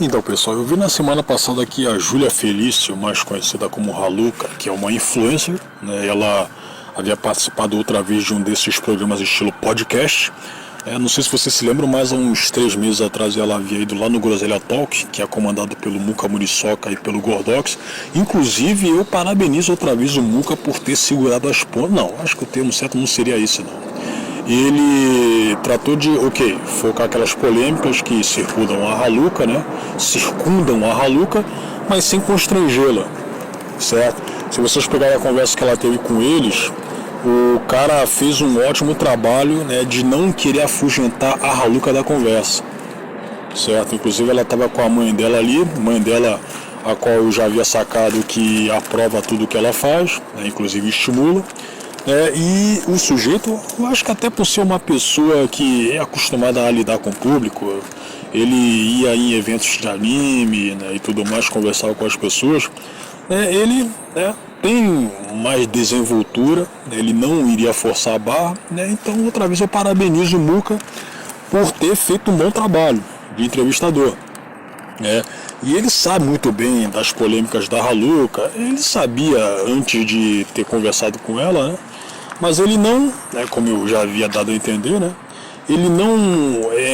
Então, pessoal, eu vi na semana passada que a Júlia Felício, mais conhecida como Raluca, que é uma influencer, né, ela havia participado outra vez de um desses programas estilo podcast. Não sei se vocês se lembram, mas há uns 3 meses atrás ela havia ido lá no Groselha Talk, que é comandado pelo Muca Muriçoca e pelo Gordox. Inclusive, eu parabenizo outra vez o Muca por ter segurado as pontas. Não, acho que o termo certo não seria esse, não. Ele tratou de, focar aquelas polêmicas que circundam a Raluca, mas sem constrangê-la, certo? Se vocês pegarem a conversa que ela teve com eles, o cara fez um ótimo trabalho, né, de não querer afugentar a Raluca da conversa, certo? Inclusive ela estava com a mãe dela ali, a qual eu já havia sacado que aprova tudo que ela faz, né, inclusive estimula. E o sujeito, eu acho que até por ser uma pessoa que é acostumada a lidar com o público, ele ia em eventos de anime, né, e tudo mais, conversava com as pessoas, ele tem mais desenvoltura, ele não iria forçar a barra, então outra vez eu parabenizo o Muca por ter feito um bom trabalho de entrevistador. E ele sabe muito bem das polêmicas da Raluca, ele sabia antes de ter conversado com ela, mas ele não, como eu já havia dado a entender, ele não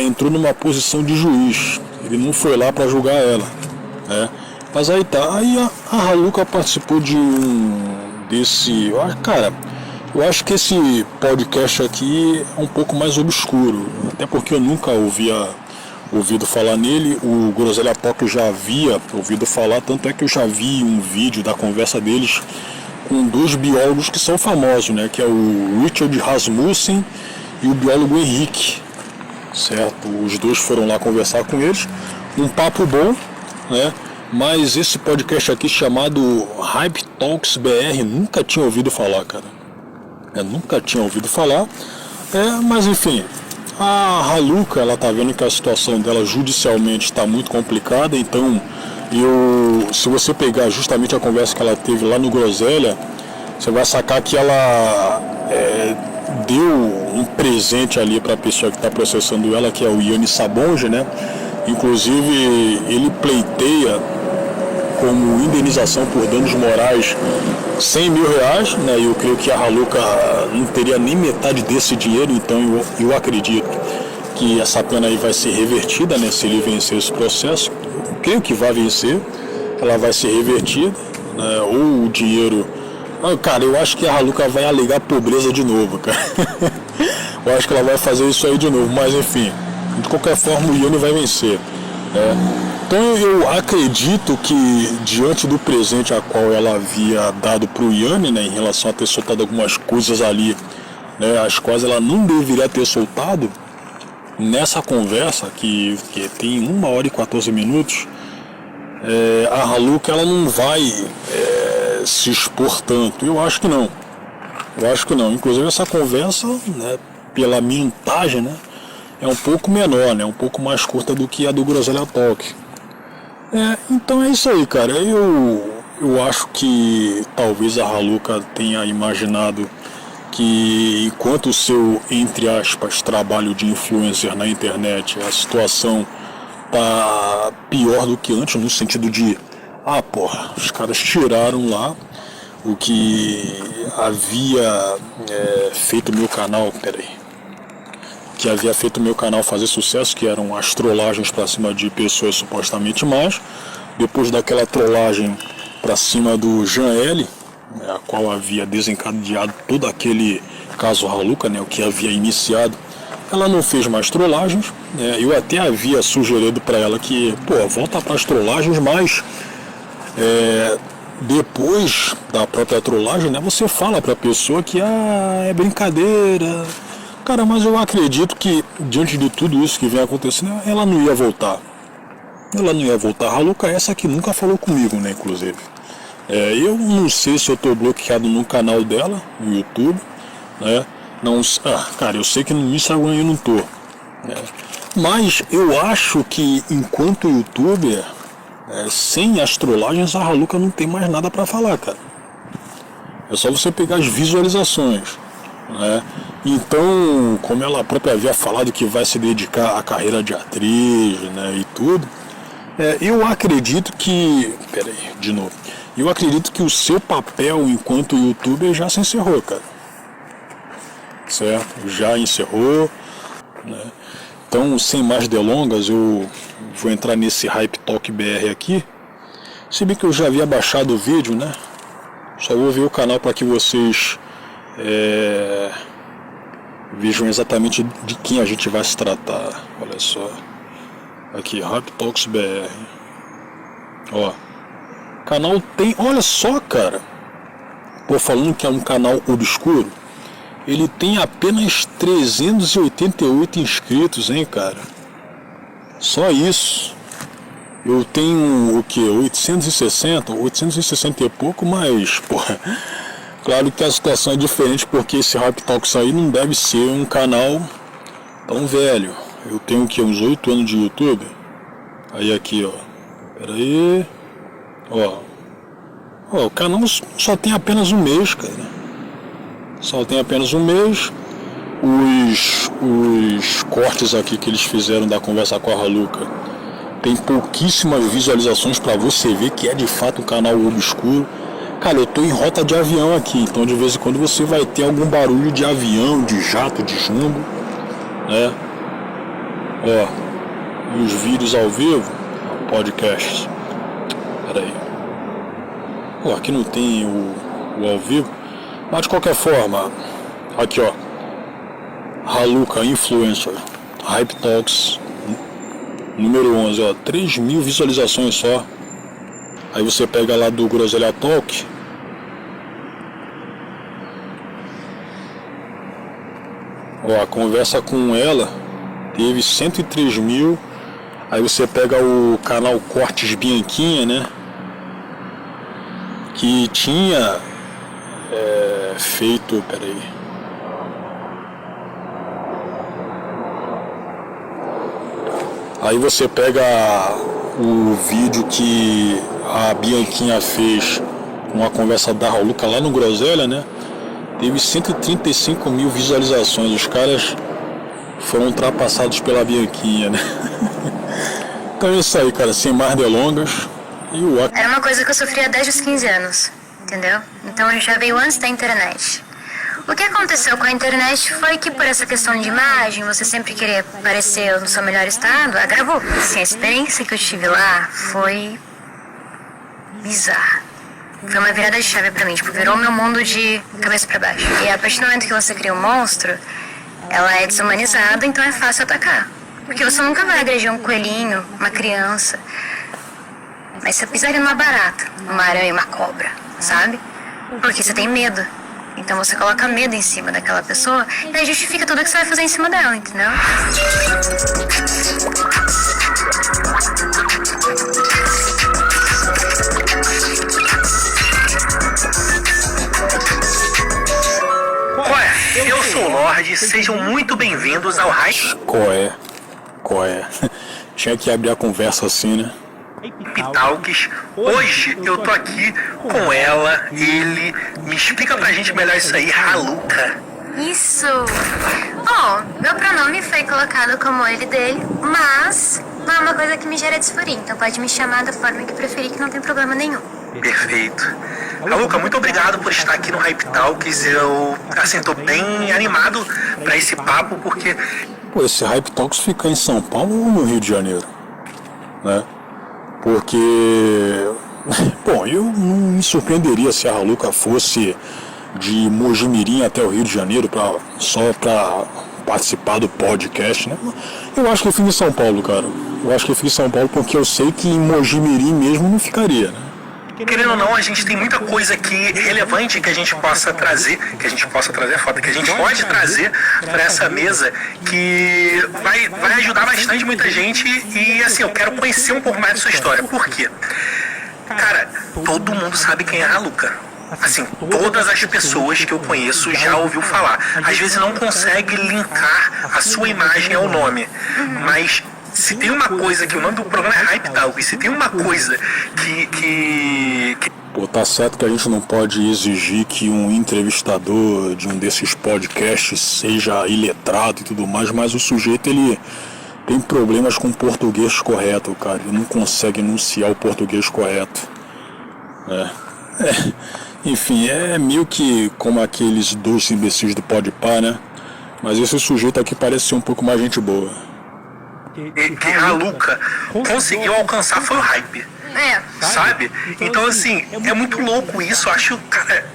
entrou numa posição de juiz, ele não foi lá para julgar ela. Mas aí a Raluca participou de eu acho que esse podcast aqui é um pouco mais obscuro, até porque eu nunca ouvido falar nele. O Groselha Talk eu já havia ouvido falar, tanto é que eu já vi um vídeo da conversa deles com 2 biólogos que são famosos, que é o Richard Rasmussen e o biólogo Henrique, certo? Os 2 foram lá conversar com eles, um papo bom, mas esse podcast aqui chamado Hype Talks BR nunca tinha ouvido falar, cara. Nunca tinha ouvido falar, mas enfim. A Raluca, ela tá vendo que a situação dela judicialmente está muito complicada, então se você pegar justamente a conversa que ela teve lá no Groselha, você vai sacar que ela deu um presente ali para a pessoa que está processando ela, que é o Yanni Sabonge, Inclusive ele pleiteia como indenização por danos morais R$100 mil, e eu creio que a Raluca não teria nem metade desse dinheiro, então eu acredito que essa pena aí vai ser revertida, se ele vencer esse processo. Eu creio que vai vencer, ela vai ser revertida, ou o dinheiro... Cara, eu acho que a Raluca vai alegar pobreza de novo, cara. Eu acho que ela vai fazer isso aí de novo, mas enfim, de qualquer forma o Yanni vai vencer. Então eu acredito que, diante do presente a qual ela havia dado para o Yanni, em relação a ter soltado algumas coisas ali, as quais ela não deveria ter soltado, nessa conversa que tem 1 hora e 14 minutos, a Raluca ela não vai se expor tanto. Eu acho que não. Inclusive essa conversa, pela minutagem, é um pouco menor, um pouco mais curta do que a do Groselha Talk. Então é isso aí, cara. Eu acho que talvez a Raluca tenha imaginado que, enquanto o seu, entre aspas, trabalho de influencer na internet, a situação tá pior do que antes, no sentido de, os caras tiraram lá o que havia feito meu canal, que havia feito meu canal fazer sucesso, que eram as trollagens para cima de pessoas supostamente más. Depois daquela trollagem para cima do Jean L, a qual havia desencadeado todo aquele caso Raluca, o que havia iniciado, ela não fez mais trollagens. Eu até havia sugerido para ela que, volta para as trollagens, mas depois da própria trollagem, você fala para a pessoa que é brincadeira. Cara, mas eu acredito que, diante de tudo isso que vem acontecendo, ela não ia voltar. A Raluca é essa que nunca falou comigo, inclusive. Eu não sei se eu estou bloqueado no canal dela, no YouTube, Não, cara, eu sei que no Instagram eu não tô. Mas eu acho que, enquanto youtuber, sem as trollagens, a Raluca não tem mais nada para falar, cara. É só você pegar as visualizações. Então, como ela própria havia falado que vai se dedicar à carreira de atriz, e tudo, Eu acredito que... Pera aí, de novo. Eu acredito que o seu papel enquanto youtuber já se encerrou, cara. Certo? Já encerrou, né? Então, sem mais delongas, eu vou entrar nesse Hype Talk BR aqui. Se bem que eu já havia baixado o vídeo, né? Só vou ver o canal para que vocês vejam exatamente de quem a gente vai se tratar. Olha só. Aqui, Hype Talks BR. Ó. O canal tem... Olha só, cara. Pô, falando que é um canal obscuro, ele tem apenas 388 inscritos, hein, cara? Só isso. Eu tenho o que? 860 e pouco, mas, porra, claro que a situação é diferente porque esse Hype Talks aí não deve ser um canal tão velho. Eu tenho o que? Uns 8 anos de YouTube. Aí aqui, ó. Pera aí. Ó, o canal só tem apenas um mês, cara. Só tem apenas um mês. Os cortes aqui que eles fizeram da conversa com a Raluca tem pouquíssimas visualizações para você ver que é de fato um canal obscuro. Cara, eu tô em rota de avião aqui, então de vez em quando você vai ter algum barulho de avião, de jato, de jumbo, né? Ó, e os vídeos ao vivo, podcast. Pera aí. Ó, aqui não tem o ao vivo. Mas de qualquer forma, aqui ó, Raluca Influencer, Hype Talks, número 11, ó, 3.000 visualizações só. Aí você pega lá do Groselha Talk, ó, a conversa com ela teve 103.000. Aí você pega o canal Cortes Bianquinha, né, que tinha feito, peraí, aí você pega o vídeo que a Bianquinha fez com a conversa da Raluca lá no Groselha, né? Teve 135.000 visualizações. Os caras foram ultrapassados pela Bianquinha, né? Então é isso aí, cara, sem mais delongas. Era uma coisa que eu sofria desde os 15 anos, entendeu? Então já veio antes da internet. O que aconteceu com a internet foi que, por essa questão de imagem, você sempre querer aparecer no seu melhor estado, agravou. Assim, a experiência que eu tive lá foi bizarra. Foi uma virada de chave pra mim, tipo, virou meu mundo de cabeça pra baixo. E a partir do momento que você cria um monstro, ela é desumanizada, então é fácil atacar. Porque você nunca vai agredir um coelhinho, uma criança. Mas você pisaria numa barata, uma aranha, uma cobra, sabe? Porque você tem medo. Então você coloca medo em cima daquela pessoa e aí justifica tudo que você vai fazer em cima dela, entendeu? Ué, eu sou o Lorde, sejam muito bem-vindos ao Hype. Qual é? Tinha que abrir a conversa assim, né? Talks. Hoje eu tô aqui com ela, ele. Me explica pra gente melhor isso aí, Raluca. Isso! Bom, meu pronome foi colocado como ele dele, mas não é uma coisa que me gera disforia, então pode me chamar da forma que preferir, que não tem problema nenhum. Perfeito. Raluca, muito obrigado por estar aqui no Hype Talks. Eu, assim, tô bem animado pra esse papo, porque... Pô, esse Hype Talks fica em São Paulo ou no Rio de Janeiro? Né? Porque, bom, eu não me surpreenderia se a Raluca fosse de Mojimirim até o Rio de Janeiro só para participar do podcast, né? Eu acho que eu fico em São Paulo, cara. Eu acho que eu fico em São Paulo porque eu sei que em Mojimirim mesmo não ficaria, né? Querendo ou não, a gente tem muita coisa aqui relevante que a gente possa trazer, que a gente pode trazer para essa mesa, que vai ajudar bastante muita gente. E assim, eu quero conhecer um pouco mais da sua história. Por quê? Cara, todo mundo sabe quem é a Raluca. Assim, todas as pessoas que eu conheço já ouviu falar. Às vezes não consegue linkar a sua imagem ao nome, mas se tem uma coisa que o nome do programa é Hype Talk, e se tem uma coisa que... Pô, tá certo que a gente não pode exigir que um entrevistador de um desses podcasts seja iletrado e tudo mais, mas o sujeito, ele tem problemas com o português correto, cara. Ele não consegue enunciar o português correto. Enfim, é meio que como aqueles dois imbecis do Podpah, né? Mas esse sujeito aqui parece ser um pouco mais gente boa. Que Raluca conseguiu alcançar foi o hype. Sabe? Então, assim, é muito louco isso. Eu acho, cara,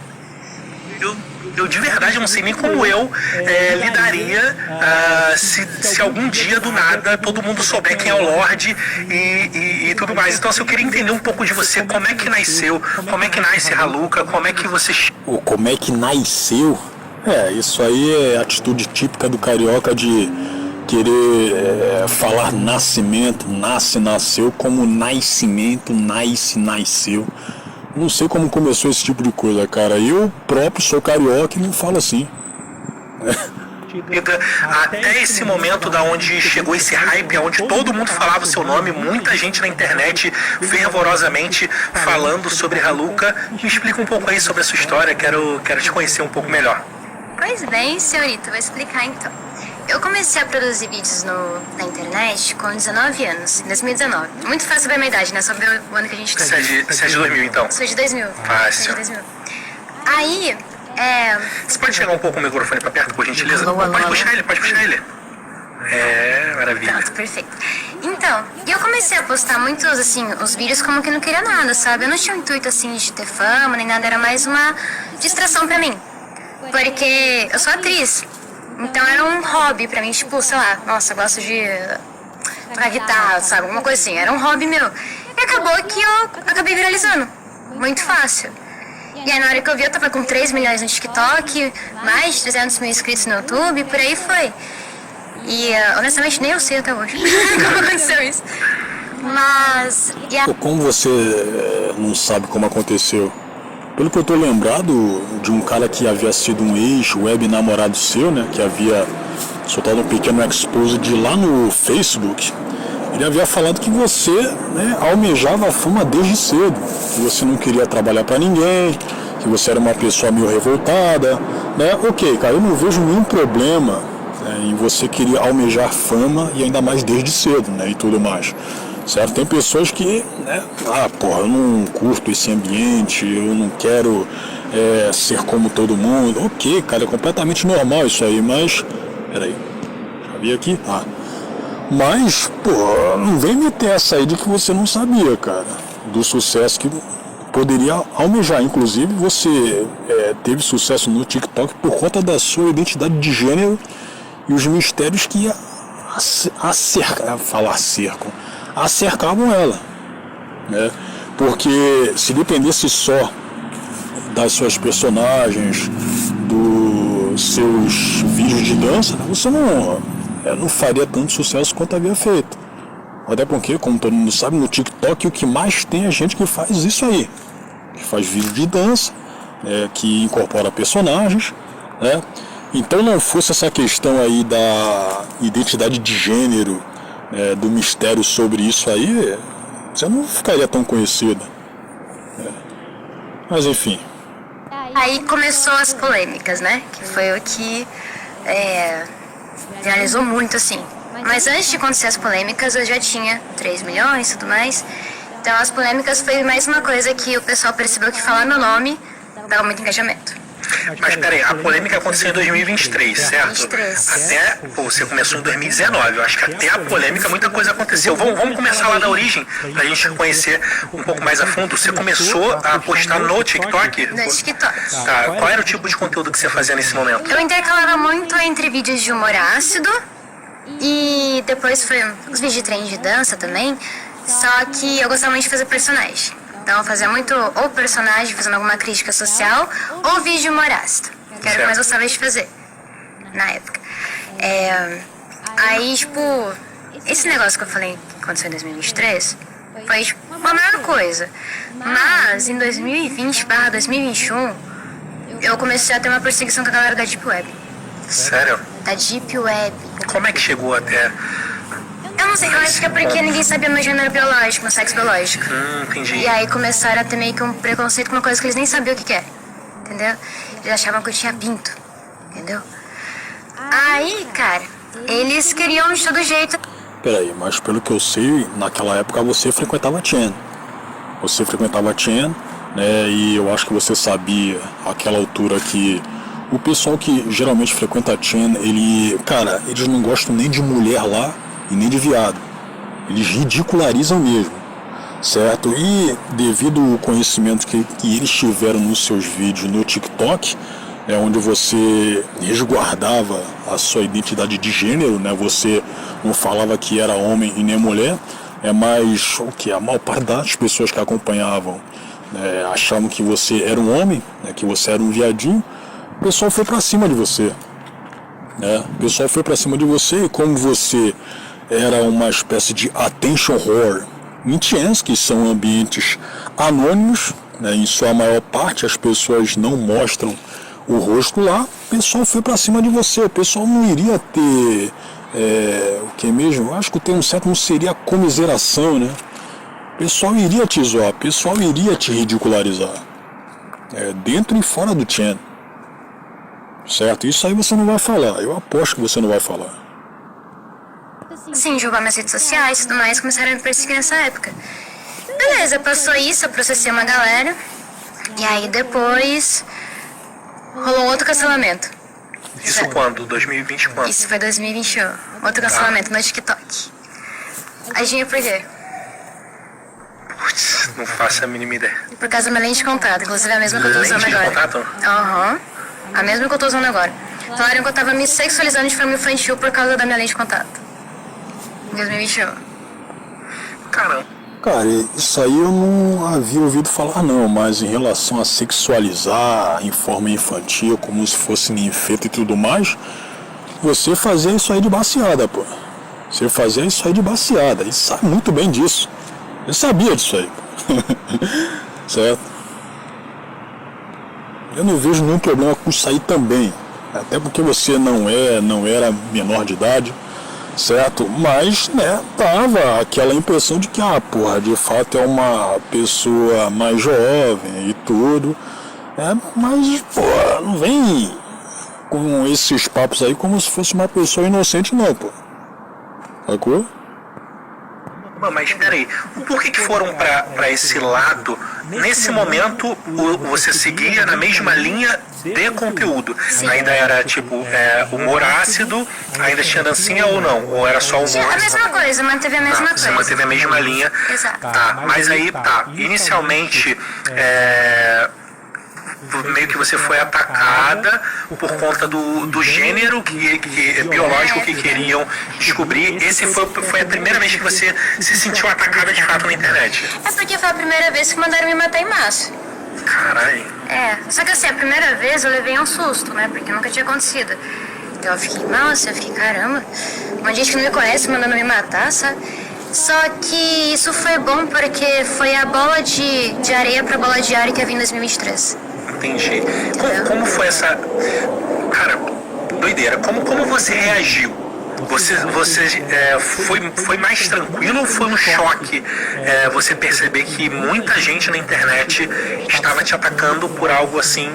eu de verdade não sei nem como eu lidaria se algum dia do nada todo mundo souber quem é o Lorde e tudo mais. Então, assim, eu queria entender um pouco de você, como é que nasceu, como é que nasce Raluca, como é que você... Como é que nasceu? Isso aí é atitude típica do carioca de querer falar nascimento, nasceu, como nascimento, nasceu. Não sei como começou esse tipo de coisa, cara. Eu próprio sou carioca e não falo assim. Até esse momento da onde chegou esse hype, onde todo mundo falava o seu nome, muita gente na internet fervorosamente falando sobre Raluca. Me explica um pouco aí sobre a sua história, quero te conhecer um pouco melhor. Pois bem, senhorita, vou explicar então. Eu comecei a produzir vídeos na internet com 19 anos, em 2019. Muito fácil saber a minha idade, né? Só ver o ano que a gente tá. Você é de 2000, então? Sou de 2000. Fácil. Aí, Você pode chegar um pouco o microfone pra perto, por gentileza? Pode puxar ele. Maravilha. Pronto, perfeito. Então, eu comecei a postar muitos, assim, os vídeos como que não queria nada, sabe? Eu não tinha o intuito, assim, de ter fama, nem nada, era mais uma distração pra mim. Porque eu sou atriz. Então era um hobby pra mim, tipo, sei lá, nossa, eu gosto de tocar guitarra, sabe? Alguma coisa assim. Era um hobby meu. E acabou que eu acabei viralizando. Muito fácil. E aí na hora que eu vi, eu tava com 3 milhões no TikTok, mais de 300 mil inscritos no YouTube, por aí foi. E honestamente nem eu sei até hoje como aconteceu isso. Mas... Como você não sabe como aconteceu? Pelo que eu tô lembrado de um cara que havia sido um ex-web namorado seu, né? Que havia soltado um pequeno expose de lá no Facebook. Ele havia falado que você, né, almejava a fama desde cedo. Que você não queria trabalhar para ninguém, que você era uma pessoa meio revoltada, né? Ok, cara, eu não vejo nenhum problema, né, em você querer almejar fama e ainda mais desde cedo, né? E tudo mais. Certo? Tem pessoas que, né, eu não curto esse ambiente, eu não quero ser como todo mundo. Ok, cara, é completamente normal isso aí, mas... Peraí, já vi aqui? Mas, não vem meter essa aí de que você não sabia, cara, do sucesso que poderia almejar. Inclusive, você teve sucesso no TikTok por conta da sua identidade de gênero e os mistérios que acercavam ela, né? Porque se dependesse só das suas personagens, dos seus vídeos de dança, você não faria tanto sucesso quanto havia feito. Até porque, como todo mundo sabe, no TikTok o que mais tem é gente que faz isso aí, que faz vídeo de dança, que incorpora personagens, né? Então, não fosse essa questão aí da identidade de gênero, do mistério sobre isso aí, você não ficaria tão conhecida. Mas enfim. Aí começou as polêmicas, né? Que foi o que viralizou muito, assim. Mas antes de acontecer as polêmicas, eu já tinha 3 milhões e tudo mais. Então as polêmicas foi mais uma coisa que o pessoal percebeu que falar meu nome dava muito engajamento. Mas peraí, a polêmica aconteceu em 2023, certo? 2023. Você começou em 2019, eu acho que até a polêmica muita coisa aconteceu. Vamos começar lá da origem, pra gente conhecer um pouco mais a fundo. Você começou a postar no TikTok? No TikTok. Tá, qual era o tipo de conteúdo que você fazia nesse momento? Eu intercalava muito entre vídeos de humor ácido e depois foi os vídeos de treino de dança também, só que eu gostava muito de fazer personagem. Então eu fazia muito ou personagem fazendo alguma crítica social ou vídeo de humor ácido, que era o que eu mais gostava de fazer na época. Aí, tipo, esse negócio que eu falei que aconteceu em 2023 foi tipo, uma maior coisa. Mas em 2020/2021 eu comecei a ter uma perseguição com a galera da Deep Web. Sério? Da Deep Web. Como é que chegou até... Eu não sei, eu acho que é porque ninguém sabia meu gênero biológico, meu sexo biológico. Entendi. E aí começaram a ter meio que um preconceito com uma coisa que eles nem sabiam o que era, entendeu? Eles achavam que eu tinha pinto, entendeu? Aí, cara, eles queriam de todo jeito... Peraí, mas pelo que eu sei, naquela época você frequentava Chen. Você frequentava Chen, né? E eu acho que você sabia, àquela altura, que o pessoal que geralmente frequenta Chen, cara, eles não gostam nem de mulher lá e nem de viado. Eles ridicularizam mesmo, certo? E devido ao conhecimento que eles tiveram nos seus vídeos no TikTok, onde você resguardava a sua identidade de gênero, né? Você não falava que era homem e nem mulher, mas o que a maior parte das pessoas que acompanhavam achavam que você era um homem, né? Que você era um viadinho. O pessoal foi pra cima de você, né? O pessoal foi pra cima de você, e como você era uma espécie de attention whore em Chens, que são ambientes anônimos, né? Em sua maior parte as pessoas não mostram o rosto lá, o pessoal foi pra cima de você. O pessoal não iria ter o que mesmo? Acho que o termo certo não seria comiseração, né? O pessoal iria te zoar, o pessoal iria te ridicularizar, dentro e fora do Chen, certo? Isso aí você não vai falar, eu aposto que você não vai falar. Sim, jogar minhas redes sociais e tudo mais, começaram a me perseguir nessa época. Beleza, passou isso, eu processei uma galera, e aí depois rolou outro cancelamento. Isso quando? 2020 quando? Isso foi 2021. Outro cancelamento no TikTok. Adivinha por quê? Putz, não faço a mínima ideia. Por causa da minha lente de contato, inclusive a mesma que eu tô usando Lente de agora. contato? Aham. A mesma que eu tô usando agora. Falaram que eu tava me sexualizando de forma infantil por causa da minha lente de contato. Em 2021. Caramba. Cara, isso aí eu não havia ouvido falar não, mas em relação a sexualizar em forma infantil, como se fosse ninfeta e tudo mais, você fazia isso aí de baseada, pô. Você fazia isso aí de baseada, e sabe muito bem disso. Eu sabia disso aí, pô. Certo? Eu não vejo nenhum problema com isso aí também, até porque você não era menor de idade, certo? Mas, né, tava aquela impressão de que, porra, de fato é uma pessoa mais jovem e tudo, mas, porra, não vem com esses papos aí como se fosse uma pessoa inocente não, pô. Sacou? Mas peraí, por que foram pra esse lado? Nesse momento, você seguia na mesma linha de conteúdo? Sim. Ainda era tipo humor ácido, ainda tinha dancinha ou não? Ou era só humor? Tinha a mesma coisa, manteve a mesma coisa. Você manteve a mesma linha. Exato. Tá, mas aí, inicialmente, meio que você foi atacada por conta do gênero biológico que queriam descobrir. Esse foi a primeira vez que você se sentiu atacada de fato na internet? É porque foi a primeira vez que mandaram me matar em massa. Caralho. Só que assim, a primeira vez eu levei um susto, né? Porque nunca tinha acontecido. Então eu fiquei, caramba, um monte de gente que não me conhece mandando me matar, sabe? Só que isso foi bom porque foi a bola de areia pra bola de ar que eu vi em 2023. Entendi. Como foi essa... Cara, doideira. Como você reagiu? Você foi mais tranquilo ou foi um choque você perceber que muita gente na internet estava te atacando por algo assim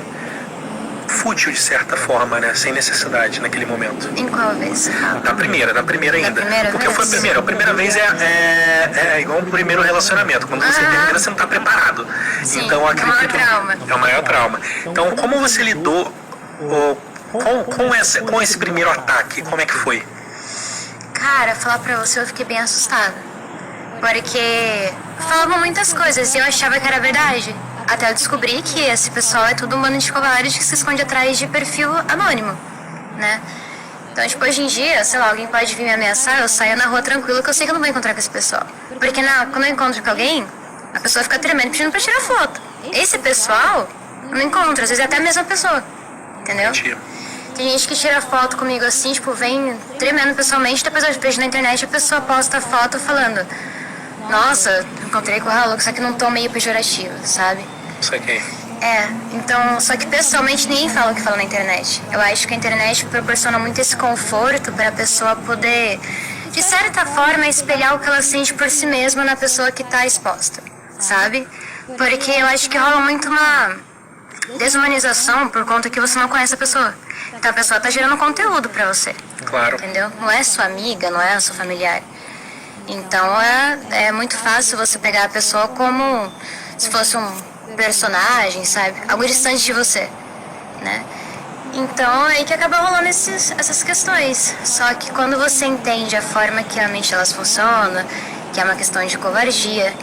fútil de certa forma, né? Sem necessidade naquele momento? Em qual vez? Da primeira ainda. Porque vez? foi a primeira vez é igual um primeiro relacionamento. Quando você termina, você não está preparado. Sim, então acredito. É o maior trauma. Então, como você lidou com esse primeiro ataque? Como é que foi? Cara, falar pra você, eu fiquei bem assustada. Porque falavam muitas coisas e eu achava que era verdade. Até eu descobri que esse pessoal é tudo um bando de covardes que se esconde atrás de perfil anônimo, né? Então, tipo, hoje em dia, sei lá, alguém pode vir me ameaçar, eu saio na rua tranquilo que eu sei que eu não vou encontrar com esse pessoal. Porque quando eu encontro com alguém, a pessoa fica tremendo pedindo pra tirar foto. Esse pessoal, eu não encontro, às vezes é até a mesma pessoa, entendeu? Tem gente que tira foto comigo assim, tipo, vem tremendo pessoalmente, depois eu vejo na internet a pessoa posta foto falando: nossa, encontrei com o Raluco, só que num tom meio pejorativo, sabe? Isso aqui. Então, só que pessoalmente ninguém fala o que fala na internet. Eu acho que a internet proporciona muito esse conforto para a pessoa poder, de certa forma, espelhar o que ela sente por si mesma na pessoa que tá exposta, sabe? Porque eu acho que rola muito uma desumanização por conta que você não conhece a pessoa. Então a pessoa tá gerando conteúdo pra você. Claro. Entendeu? Não é sua amiga, não é sua familiar. Então é muito fácil você pegar a pessoa como se fosse um personagem, sabe? Algo distante de você, né? Então é aí que acaba rolando essas questões. Só que quando você entende a forma que realmente elas funcionam, que é uma questão de covardia,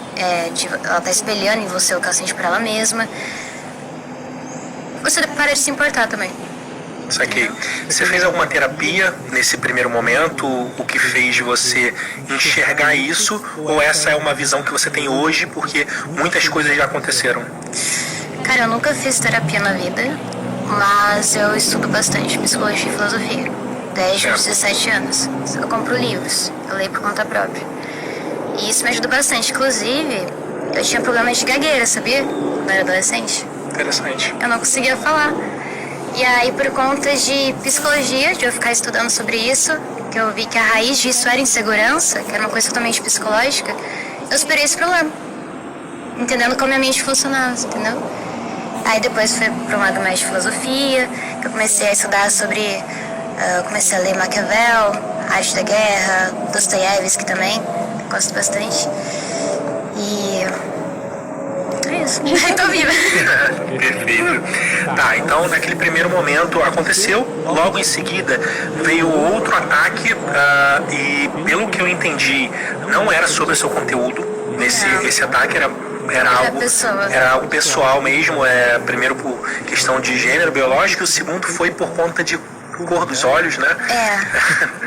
ela tá espelhando em você o que ela sente por ela mesma, você para de se importar também. Saquei. Você fez alguma terapia nesse primeiro momento? O que fez você enxergar isso? Ou essa é uma visão que você tem hoje porque muitas coisas já aconteceram? Cara, eu nunca fiz terapia na vida, mas eu estudo bastante psicologia e filosofia. Desde os 17 anos. Eu compro livros, eu leio por conta própria. E isso me ajuda bastante. Inclusive, eu tinha problemas de gagueira, sabia? Quando eu era adolescente. Interessante. Eu não conseguia falar. E aí, por conta de psicologia, de eu ficar estudando sobre isso, que eu vi que a raiz disso era insegurança, que era uma coisa totalmente psicológica, eu superei esse problema. Entendendo como a minha mente funcionava, entendeu? Aí depois foi para um lado mais de filosofia, que eu comecei a estudar sobre... eu comecei a ler Maquiavel, Arte da Guerra, Dostoiévski também, gosto bastante. E... é isso, tô viva. Perfeito. Tá, então naquele primeiro momento aconteceu, logo em seguida veio outro ataque e pelo que eu entendi, não era sobre o seu conteúdo, esse ataque era algo pessoal mesmo, primeiro por questão de gênero biológico, e o segundo foi por conta de cor dos olhos, né?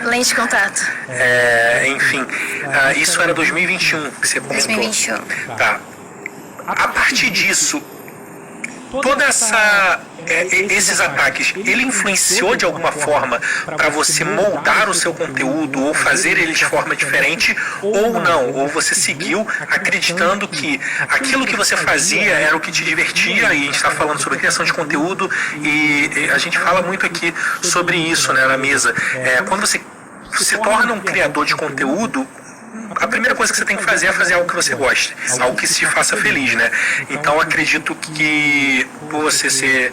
Lente de contato. Enfim, isso era 2021 que você comentou. 2021. Tá. A partir disso, esses ataques, ele influenciou de alguma forma para você moldar o seu conteúdo ou fazer ele de forma diferente ou não? Ou você seguiu acreditando que aquilo que você fazia era o que te divertia, e a gente está falando sobre criação de conteúdo e a gente fala muito aqui sobre isso, né, na mesa. Quando você se torna um criador de conteúdo, a primeira coisa que você tem que fazer é fazer algo que você goste, algo que te faça feliz, né? Então acredito que por você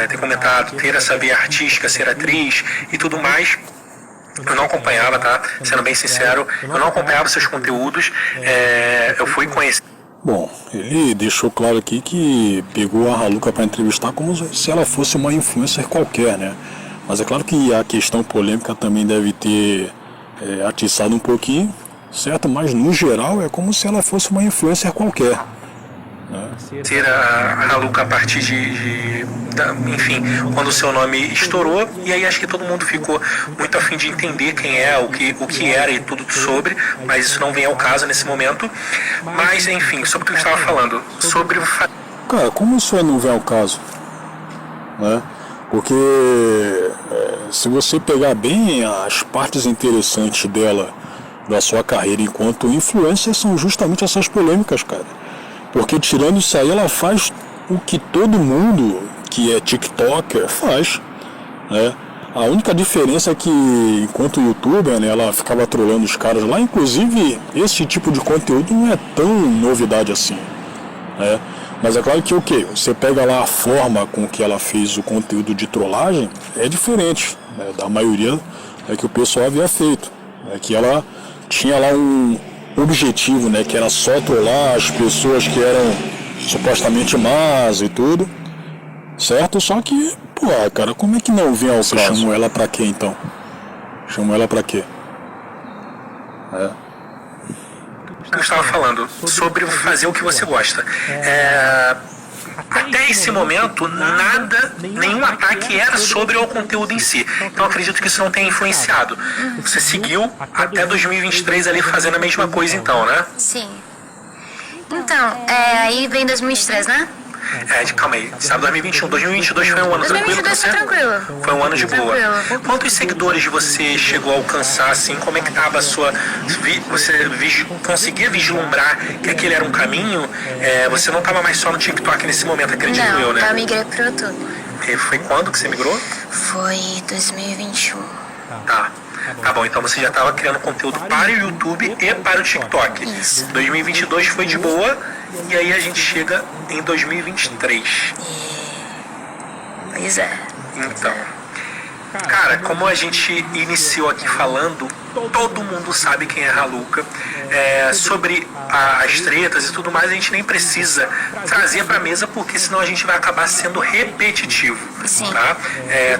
ter comentado, ter essa veia artística, ser atriz e tudo mais, eu não acompanhava, tá? Sendo bem sincero, eu não acompanhava seus conteúdos, eu fui conhecer. Bom, ele deixou claro aqui que pegou a Raluca para entrevistar como se ela fosse uma influencer qualquer, né? Mas é claro que a questão polêmica também deve ter atiçado um pouquinho, certo? Mas no geral é como se ela fosse uma influencer qualquer, né? Ser a Raluca a partir enfim, quando o seu nome estourou, e aí acho que todo mundo ficou muito a fim de entender quem é, o que era e tudo sobre, mas isso não vem ao caso nesse momento. Mas enfim, sobre o que eu estava falando, sobre o... Cara, como isso não vem ao caso, né? Porque se você pegar bem as partes interessantes dela, da sua carreira enquanto influencer, são justamente essas polêmicas, cara. Porque tirando isso aí, ela faz o que todo mundo que é TikToker faz, né? A única diferença é que enquanto youtuber, né, ela ficava trolando os caras lá. Inclusive esse tipo de conteúdo não é tão novidade assim, né? Mas é claro que o que? Você pega lá a forma com que ela fez o conteúdo de trollagem, é diferente, né, da maioria que o pessoal havia feito, né, que ela tinha lá um objetivo, né, que era só trollar as pessoas que eram supostamente más e tudo, certo? Só que, pô, cara, como é que não vem ao caso? Você chamou ela pra quê, então? Chamou ela pra quê? Eu estava falando sobre fazer o que você gosta. Até esse momento, nenhum ataque era sobre o conteúdo em si. Então acredito que isso não tenha influenciado. Você seguiu até 2023 ali fazendo a mesma coisa então, né? Sim. Então, aí vem 2023, né? Calma aí, sabe, 2021, 2022 foi um ano tranquilo pra você? 2022 foi tranquilo. Foi um ano de boa. Tranquilo. Quantos seguidores você chegou a alcançar, assim, como é que tava a sua... Você conseguia vislumbrar que aquele era um caminho? Você não tava mais só no TikTok nesse momento, acredito eu, né? Não, eu migrei pro YouTube. E foi quando que você migrou? Foi 2021. Tá bom, então você já estava criando conteúdo para o YouTube e para o TikTok. Isso. 2022 foi de boa, e aí a gente chega em 2023. Pois é. Então, Cara, como a gente iniciou aqui falando, todo mundo sabe quem é Raluca. Sobre as tretas e tudo mais, a gente nem precisa trazer pra mesa, porque senão a gente vai acabar sendo repetitivo. Sim. Tá?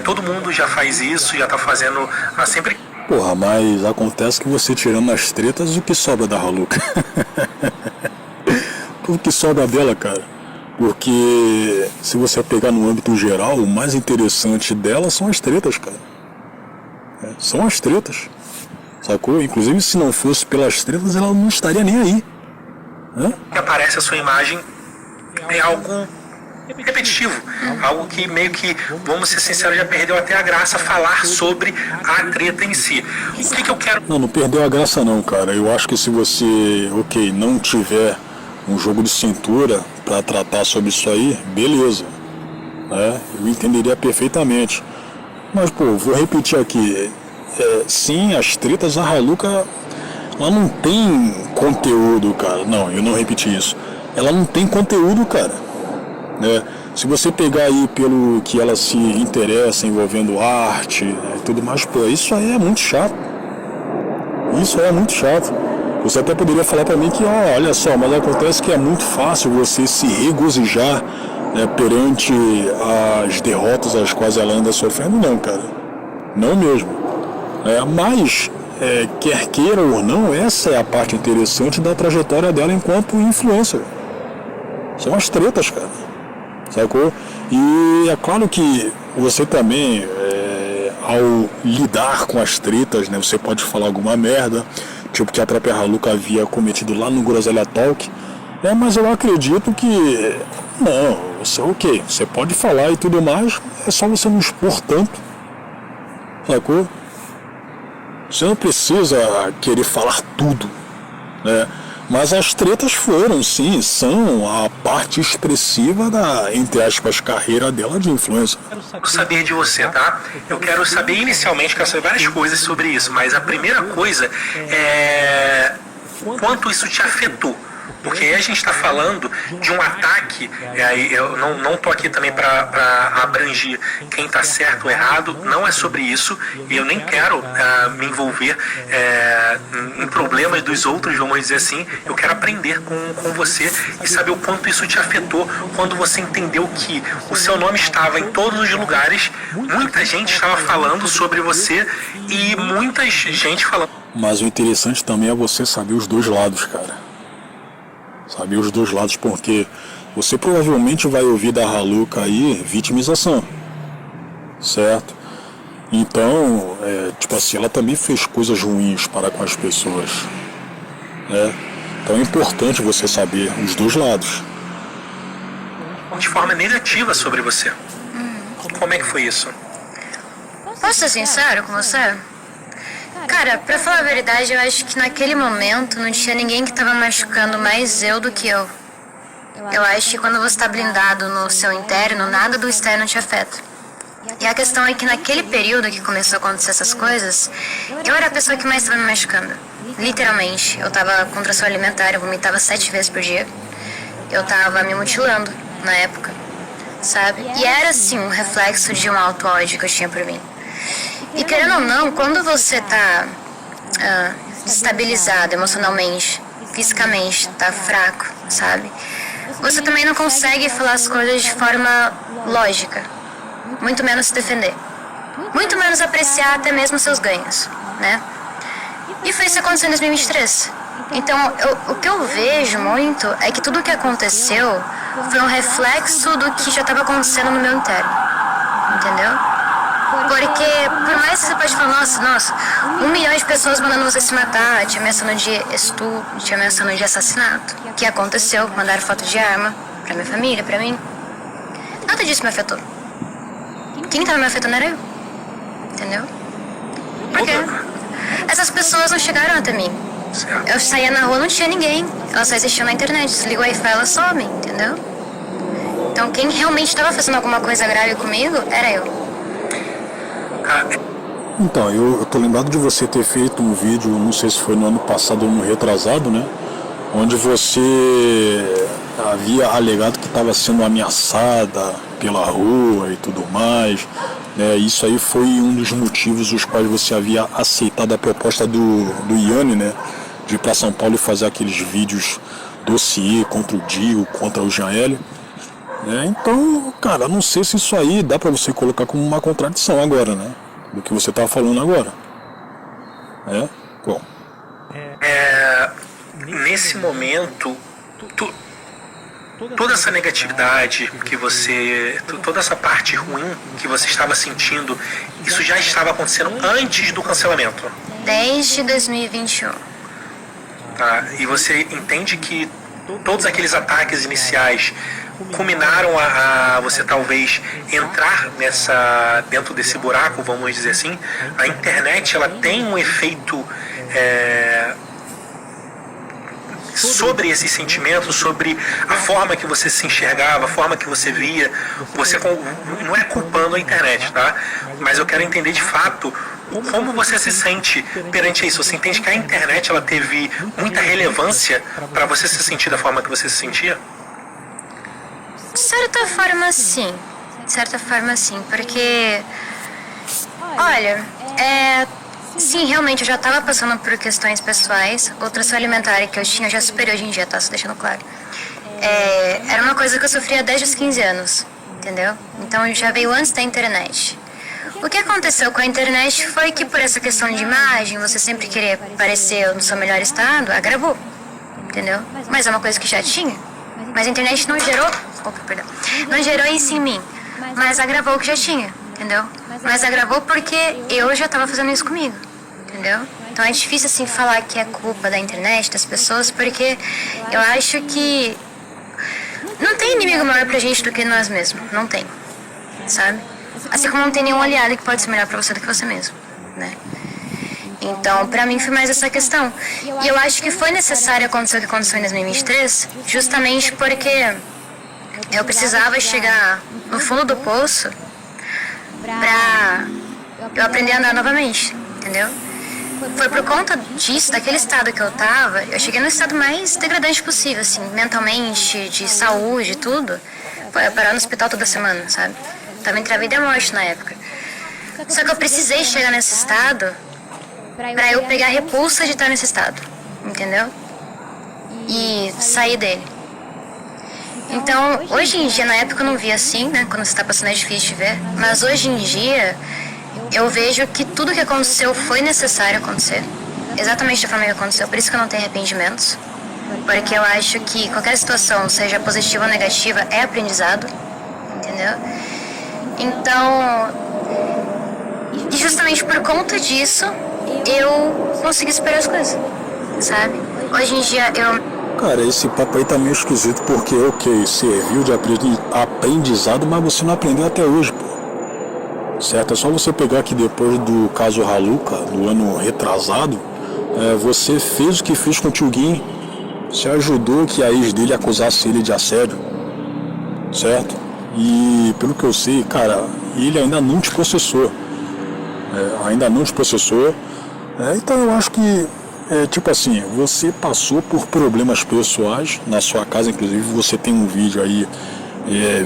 Todo mundo já faz isso, já tá fazendo sempre. Porra, mas acontece que você tirando as tretas, o que sobra da Raluca? O que sobra dela, cara? Porque se você pegar no âmbito geral, o mais interessante dela são as tretas, cara. São as tretas. Sacou? Inclusive, se não fosse pelas tretas, ela não estaria nem aí. Que aparece a sua imagem é algo repetitivo, algo que meio que, vamos ser sinceros, já perdeu até a graça falar sobre a treta em si. O que eu quero... Não perdeu a graça não, cara. Eu acho que se você, não tiver um jogo de cintura para tratar sobre isso aí, beleza. Eu entenderia perfeitamente. Mas, vou repetir aqui. Sim, as tretas da Raluca, ela não tem conteúdo, cara. Não, eu não repeti isso. Ela não tem conteúdo, cara. Se você pegar aí pelo que ela se interessa envolvendo arte e tudo mais, isso aí é muito chato. Isso aí é muito chato. Você até poderia falar pra mim que, olha só, mas acontece que é muito fácil você se regozijar perante as derrotas às quais ela anda sofrendo. Não, cara. Não mesmo. Mas, quer queira ou não, essa é a parte interessante da trajetória dela enquanto influencer. São as tretas, cara. Sacou? E é claro que você também, ao lidar com as tretas, você pode falar alguma merda, tipo que a própria Raluca havia cometido lá no Groselha Talk, mas eu acredito que, não, você pode falar e tudo mais, é só você não expor tanto, sacou? Você não precisa querer falar tudo, Mas as tretas são a parte expressiva da, entre aspas, carreira dela de influencer. Eu quero saber de você, tá? Eu quero saber inicialmente, quero saber várias coisas sobre isso, mas a primeira coisa é quanto isso te afetou. Porque aí a gente está falando de um ataque, aí eu não estou aqui também para abranger quem está certo ou errado, não é sobre isso, e eu nem quero me envolver em problemas dos outros, vamos dizer assim. Eu quero aprender com você e saber o quanto isso te afetou quando você entendeu que o seu nome estava em todos os lugares, muita gente estava falando sobre você e muita gente falando. Mas o interessante também é você saber os dois lados, cara. Saber os dois lados, porque você provavelmente vai ouvir da Raluca aí vitimização, certo? Então, ela também fez coisas ruins para com as pessoas, Então é importante você saber os dois lados. De forma negativa sobre você. Como é que foi isso? Posso ser sincero com você? Cara, pra falar a verdade, eu acho que naquele momento não tinha ninguém que tava machucando mais eu do que eu. Eu acho que quando você tá blindado no seu interno, nada do externo te afeta. E a questão é que naquele período que começou a acontecer essas coisas, eu era a pessoa que mais estava me machucando. Literalmente, eu tava com tração alimentar, eu vomitava 7 vezes por dia. Eu tava me mutilando na época, sabe? E era assim um reflexo de um auto-ódio que eu tinha por mim. E querendo ou não, quando você tá estabilizado emocionalmente, fisicamente, tá fraco, sabe? Você também não consegue falar as coisas de forma lógica, muito menos se defender, muito menos apreciar até mesmo seus ganhos, E foi isso que aconteceu em 2023. Então, o que eu vejo muito é que tudo o que aconteceu foi um reflexo do que já estava acontecendo no meu interno, entendeu? Porque, por mais que você pode falar, nossa, 1 milhão de pessoas mandando você se matar, te ameaçando de estupro, te ameaçando de assassinato, que aconteceu, mandaram foto de arma pra minha família, pra mim. Nada disso me afetou. Quem tava me afetando era eu, entendeu? Por quê? Essas pessoas não chegaram até mim. Eu saía na rua, não tinha ninguém. Elas só existiam na internet, desliga o Wi-Fi, elas somem, entendeu? Então quem realmente estava fazendo alguma coisa grave comigo era eu. Então, eu tô lembrado de você ter feito um vídeo, não sei se foi no ano passado ou no retrasado, onde você havia alegado que estava sendo ameaçada pela rua e tudo mais, Isso aí foi um dos motivos os quais você havia aceitado a proposta do Yanni, né? De ir para São Paulo e fazer aqueles vídeos dossiê contra o Dio, contra o Jean L. Então, cara, não sei se isso aí dá para você colocar como uma contradição agora, né? Do que você estava falando agora. Bom. Nesse momento, toda essa negatividade que você, toda essa parte ruim que você estava sentindo, isso já estava acontecendo antes do cancelamento? Desde 2021. Tá, e você entende que todos aqueles ataques iniciais culminaram a você talvez entrar dentro desse buraco, vamos dizer assim? A internet, ela tem um efeito sobre esses sentimentos, sobre a forma que você se enxergava, a forma que você via. Você não é culpando a internet, tá? Mas eu quero entender de fato como você se sente perante isso. Você entende que a internet, ela teve muita relevância para você se sentir da forma que você se sentia? De certa forma, sim. De certa forma, sim. Porque, olha, sim, realmente eu já estava passando por questões pessoais. O transtorno alimentar que eu tinha já superei hoje em dia, tá? Só deixando claro. Era uma coisa que eu sofria desde os 15 anos, entendeu? Então já veio antes da internet. O que aconteceu com a internet foi que, por essa questão de imagem, você sempre querer parecer no seu melhor estado, agravou, entendeu? Mas é uma coisa que já tinha. Mas a internet não gerou, não gerou isso em mim, mas agravou o que já tinha, entendeu? Mas agravou porque eu já estava fazendo isso comigo, entendeu? Então é difícil assim falar que é culpa da internet, das pessoas, porque eu acho que não tem inimigo maior pra gente do que nós mesmos, não tem, sabe? Assim como não tem nenhum aliado que pode ser melhor pra você do que você mesmo, né? Então, pra mim foi mais essa questão. E eu acho que foi necessário acontecer o que aconteceu em 2023, justamente porque eu precisava chegar no fundo do poço pra eu aprender a andar novamente, entendeu? Foi por conta disso, daquele estado que eu tava, eu cheguei no estado mais degradante possível, assim, mentalmente, de saúde, tudo. Foi parar no hospital toda semana, sabe? Tava entre a vida e a morte na época. Só que eu precisei chegar nesse estado pra eu pegar a repulsa de estar nesse estado, entendeu? E sair dele. Então, hoje em dia, na época eu não via assim, né? Quando você tá passando é difícil de ver. Mas hoje em dia, eu vejo que tudo que aconteceu foi necessário acontecer. Exatamente da forma que aconteceu. Por isso que eu não tenho arrependimentos. Porque eu acho que qualquer situação, seja positiva ou negativa, é aprendizado. Entendeu? Então, e justamente por conta disso, eu consegui superar as coisas, sabe? Hoje em dia eu... Cara, esse papo aí tá meio esquisito porque, ok, serviu de aprendizado, mas você não aprendeu até hoje, pô. Certo? É só você pegar que depois do caso Haluca, do ano retrasado, você fez o que fez com o Tio Gui. Você ajudou que a ex dele acusasse ele de assédio, certo? E pelo que eu sei, cara, ele ainda não te processou. Então eu acho que, tipo assim, você passou por problemas pessoais na sua casa, inclusive você tem um vídeo aí,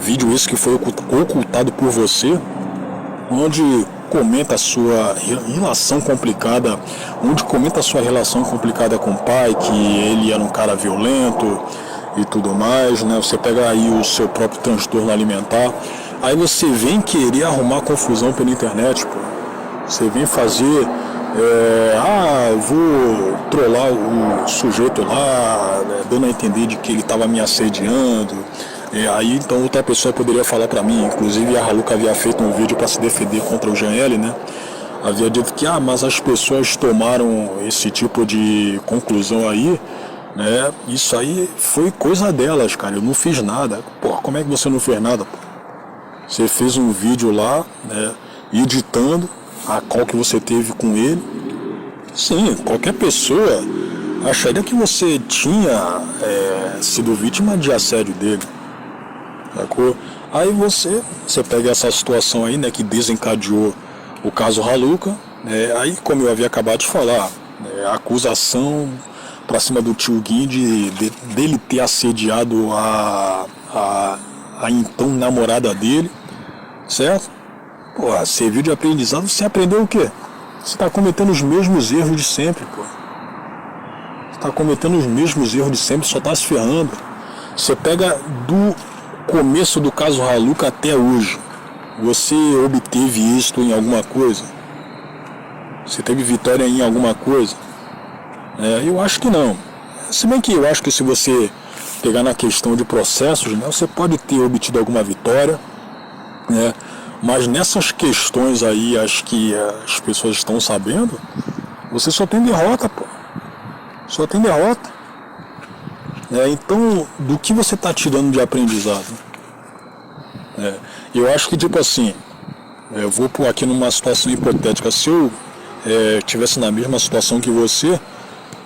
vídeo esse que foi ocultado por você, onde comenta a sua relação complicada, com o pai, que ele era um cara violento e tudo mais, né? Você pega aí o seu próprio transtorno alimentar, aí você vem querer arrumar confusão pela internet, pô. Você vem fazer, vou trollar o sujeito lá, né, dando a entender de que ele estava me assediando. Aí então outra pessoa poderia falar para mim, inclusive a Haluca havia feito um vídeo para se defender contra o Jean L, né? Havia dito que, mas as pessoas tomaram esse tipo de conclusão aí, né? Isso aí foi coisa delas, cara, eu não fiz nada. Porra, como é que você não fez nada, pô? Você fez um vídeo lá, né, editando a call que você teve com ele. Sim, qualquer pessoa acharia que você tinha sido vítima de assédio dele, sacou? Aí você pega essa situação aí, né, que desencadeou o caso Haluca, aí como eu havia acabado de falar, a acusação pra cima do Tio Gui dele ter assediado a então namorada dele, certo? Porra, serviu de aprendizado, você aprendeu o quê? Você está cometendo os mesmos erros de sempre, pô. Você está cometendo os mesmos erros de sempre, só está se ferrando. Você pega do começo do caso Haluca até hoje. Você obteve êxito em alguma coisa? Você teve vitória em alguma coisa? Eu acho que não. Se bem que eu acho que se você pegar na questão de processos, né, você pode ter obtido alguma vitória, né? Mas nessas questões aí, acho que as pessoas estão sabendo, você só tem derrota, pô. Só tem derrota. Então, do que você está tirando de aprendizado? Eu acho que, tipo assim, eu vou pôr aqui numa situação hipotética. Se eu tivesse na mesma situação que você,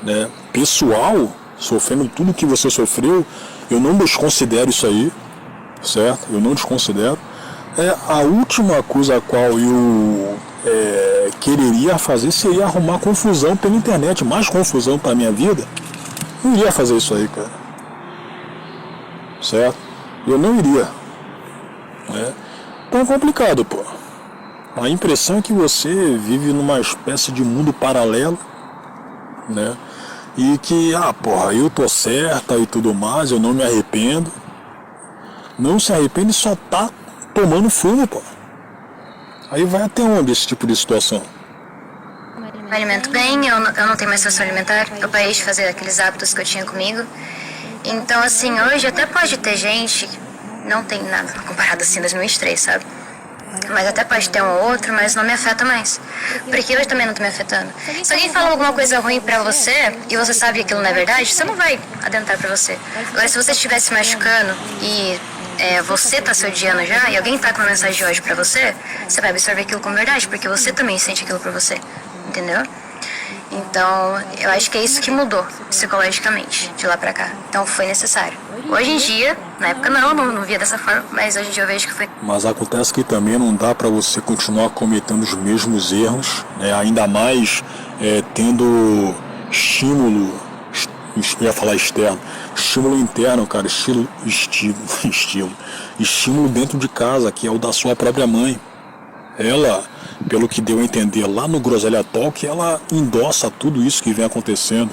né, pessoal, sofrendo tudo que você sofreu, eu não desconsidero isso aí, certo? Eu não desconsidero. A última coisa a qual eu quereria fazer seria arrumar confusão pela internet, mais confusão para a minha vida. Não iria fazer isso aí, cara. Certo? Eu não iria. Então é complicado, pô. A impressão é que você vive numa espécie de mundo paralelo, né? E que, porra, eu tô certa e tudo mais, eu não me arrependo. Não se arrepende, só tá tomando fumo, pô. Aí vai até onde esse tipo de situação? Me alimento bem, eu não tenho mais transtorno alimentar, eu parei de fazer aqueles hábitos que eu tinha comigo. Então, assim, hoje até pode ter gente, não tem nada comparado assim, 2003, sabe? Mas até pode ter um ou outro, mas não me afeta mais. Porque hoje também não tá me afetando. Se alguém fala alguma coisa ruim pra você, e você sabe que aquilo não é verdade, você não vai adentrar pra você. Agora, se você estiver se machucando e você tá se odiando já, e alguém tá com uma mensagem de ódio pra você, você vai absorver aquilo como verdade, porque você também sente aquilo pra você, entendeu? Então, eu acho que é isso que mudou psicologicamente, de lá pra cá. Então, foi necessário. Hoje em dia, na época não via dessa forma, mas hoje em dia eu vejo que foi. Mas acontece que também não dá pra você continuar cometendo os mesmos erros, né? Ainda mais tendo estímulo, eu ia falar externo, estímulo interno, cara, estímulo dentro de casa, que é o da sua própria mãe. Ela, pelo que deu a entender lá no Groselha Talk, ela endossa tudo isso que vem acontecendo,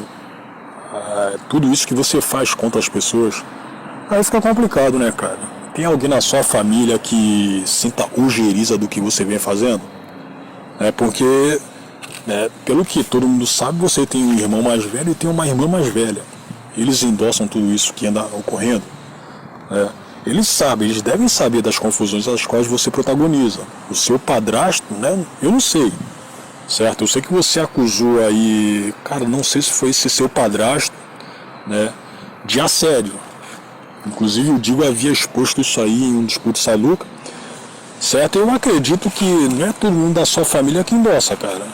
tudo isso que você faz contra as pessoas. Aí fica complicado, né, cara? Tem alguém na sua família que sinta ojeriza do que você vem fazendo? Porque, pelo que todo mundo sabe, você tem um irmão mais velho e tem uma irmã mais velha. Eles endossam tudo isso que anda ocorrendo. Eles sabem, eles devem saber das confusões das quais você protagoniza. O seu padrasto, né? Eu não sei, certo? Eu sei que você acusou aí, cara, não sei se foi esse seu padrasto, né, de assédio. Inclusive o Digo havia exposto isso aí em um discurso Saluca, certo? Eu acredito que não é todo mundo da sua família que endossa, cara.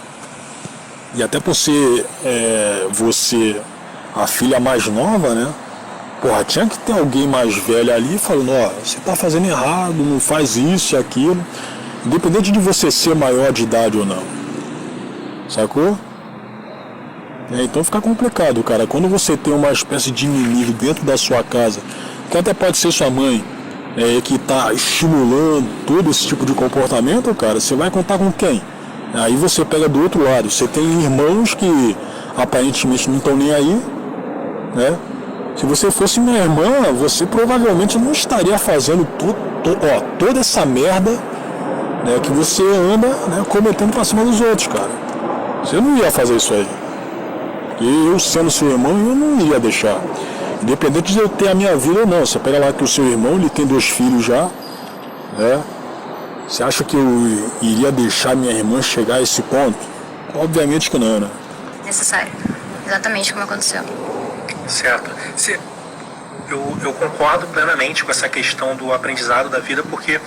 E até por ser você a filha mais nova, né? Porra, tinha que ter alguém mais velho ali falando, você tá fazendo errado, não faz isso e aquilo. Independente de você ser maior de idade ou não. Sacou? Então fica complicado, cara. Quando você tem uma espécie de inimigo dentro da sua casa, que até pode ser sua mãe, que tá estimulando todo esse tipo de comportamento, cara, você vai contar com quem? Aí você pega do outro lado. Você tem irmãos que aparentemente não estão nem aí, né? Se você fosse minha irmã, você provavelmente não estaria fazendo toda essa merda, né, que você anda, né, cometendo pra cima dos outros, cara. Você não ia fazer isso aí. E eu, sendo seu irmão, eu não iria deixar. Independente de eu ter a minha vida ou não. Você pega lá que o seu irmão, ele tem 2 filhos já, né? Você acha que eu iria deixar minha irmã chegar a esse ponto? Obviamente que não, né? Necessário. Exatamente como aconteceu. Certo. Eu concordo plenamente com essa questão do aprendizado da vida, porque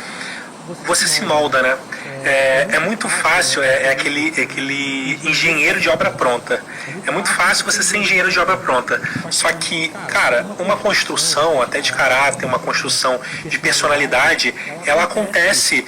você se molda, né? É muito fácil, aquele engenheiro de obra pronta. É muito fácil você ser engenheiro de obra pronta. Só que, cara, uma construção, até de caráter, uma construção de personalidade, ela acontece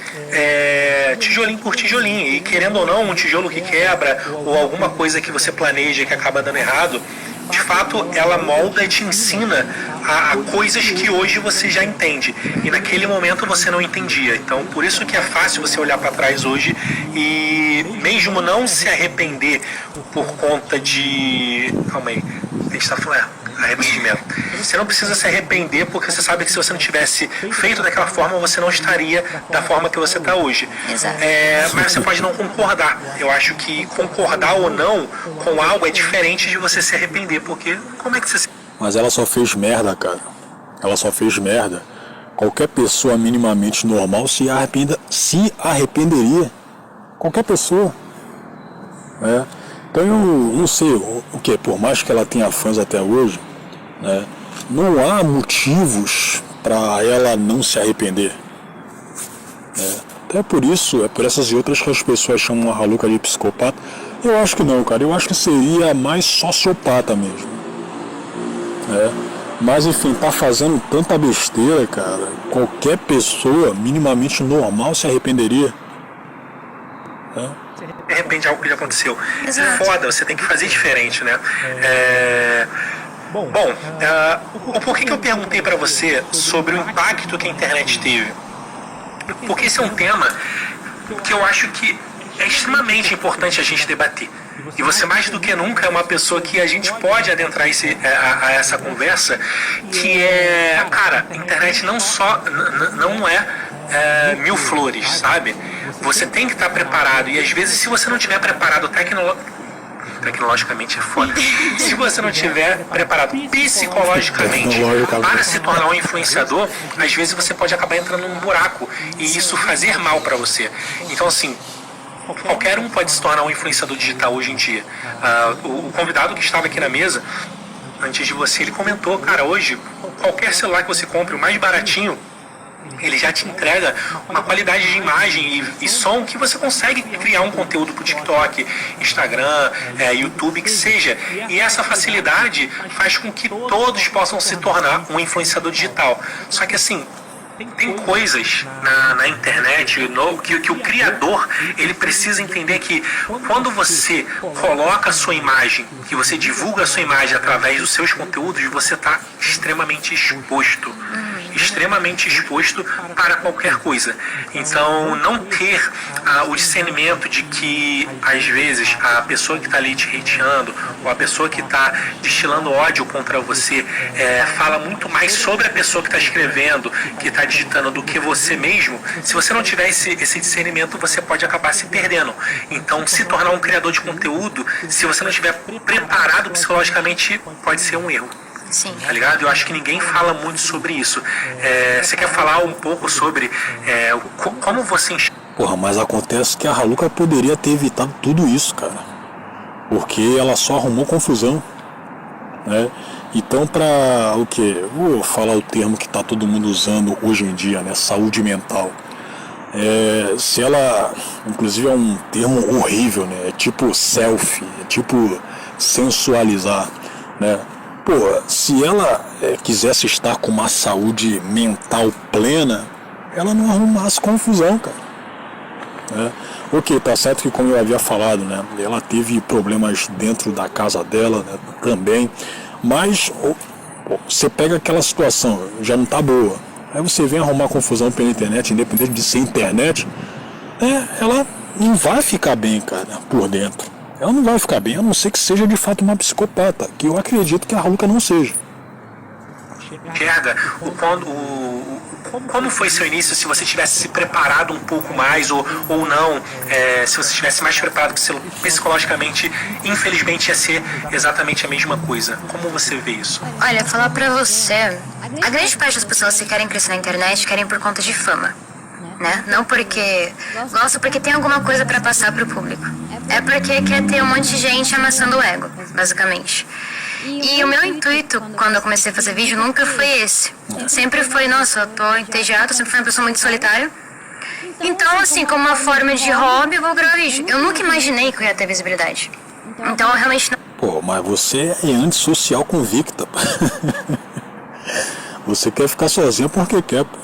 tijolinho por tijolinho. E querendo ou não, um tijolo que quebra, ou alguma coisa que você planeja que acaba dando errado, de fato, ela molda e te ensina a coisas que hoje você já entende. E naquele momento você não entendia. Então, por isso que é fácil você olhar para trás hoje e mesmo não se arrepender por conta de... Calma aí, a gente está falando... arrependimento. Você não precisa se arrepender porque você sabe que se você não tivesse feito daquela forma, você não estaria da forma que você está hoje. Exato. Mas você pode não concordar. Eu acho que concordar ou não com algo é diferente de você se arrepender, porque como é que você se... Mas ela só fez merda, cara. Ela só fez merda. Qualquer pessoa minimamente normal se arrependeria. Qualquer pessoa. Então eu não sei o que, por mais que ela tenha fãs até hoje, né, não há motivos para ela não se arrepender. Até por isso, é por essas e outras que as pessoas chamam a Haluka de psicopata. Eu acho que não, cara. Eu acho que seria mais sociopata mesmo. Mas enfim, tá fazendo tanta besteira, cara. Qualquer pessoa minimamente normal se arrependeria. De repente algo que já aconteceu. Exato. Foda, você tem que fazer diferente, né? Bom, por que eu perguntei pra você sobre o impacto que a internet teve? Porque esse é um tema que eu acho que é extremamente importante a gente debater. E você mais do que nunca é uma pessoa que a gente pode adentrar a essa conversa, que é, cara, a internet não é mil flores, sabe? Você tem que estar preparado, e às vezes se você não estiver preparado tecnologicamente é foda. Se você não estiver preparado psicologicamente para se tornar um influenciador, às vezes você pode acabar entrando num buraco e isso fazer mal para você. Então assim, qualquer um pode se tornar um influenciador digital hoje em dia. O convidado que estava aqui na mesa antes de você, ele comentou, cara, hoje qualquer celular que você compre, o mais baratinho, ele já te entrega uma qualidade de imagem e som que você consegue criar um conteúdo para o TikTok, Instagram, YouTube, que seja. E essa facilidade faz com que todos possam se tornar um influenciador digital. Só que assim, tem coisas na internet que o criador ele precisa entender que quando você coloca a sua imagem, que você divulga a sua imagem através dos seus conteúdos, você está extremamente exposto para qualquer coisa. Então, não ter o discernimento de que, às vezes, a pessoa que está ali te hateando, ou a pessoa que está destilando ódio contra você, fala muito mais sobre a pessoa que está escrevendo, que está digitando, do que você mesmo. Se você não tiver esse discernimento, você pode acabar se perdendo. Então, se tornar um criador de conteúdo, se você não estiver preparado psicologicamente, pode ser um erro. Sim. Tá ligado? Eu acho que ninguém fala muito sobre isso. Você quer falar um pouco sobre como você enxerga? Porra, mas acontece que a Haluka poderia ter evitado tudo isso, cara. Porque ela só arrumou confusão, né? Então, pra o quê? Vou falar o termo que tá todo mundo usando hoje em dia, né? Saúde mental. Se ela, inclusive é um termo horrível, né? É tipo selfie, é tipo sensualizar, né? Pô, se ela quisesse estar com uma saúde mental plena, ela não arrumasse confusão, cara. Ok, tá certo que, como eu havia falado, né, ela teve problemas dentro da casa dela, né, também, mas você pega aquela situação, já não tá boa, aí você vem arrumar confusão pela internet, independente de ser internet, ela não vai ficar bem, cara, por dentro. Ela não vai ficar bem, a não ser que seja de fato uma psicopata, que eu acredito que a Haluka não seja. Enxerga como foi seu início, se você tivesse se preparado um pouco mais ou não, se você estivesse mais preparado psicologicamente, infelizmente ia ser exatamente a mesma coisa. Como você vê isso? Olha, falar pra você, a grande parte das pessoas que querem crescer na internet querem por conta de fama, né? Não porque gosta, porque tem alguma coisa pra passar pro público. É porque quer ter um monte de gente amassando o ego, basicamente. E o meu intuito, quando eu comecei a fazer vídeo, nunca foi esse. Sempre foi, nossa, eu tô entediado, sempre fui uma pessoa muito solitária. Então, assim, como uma forma de hobby, eu vou gravar vídeo. Eu nunca imaginei que eu ia ter visibilidade. Então, eu realmente não... Pô, mas você é antissocial convicta. Você quer ficar sozinho porque quer, pô.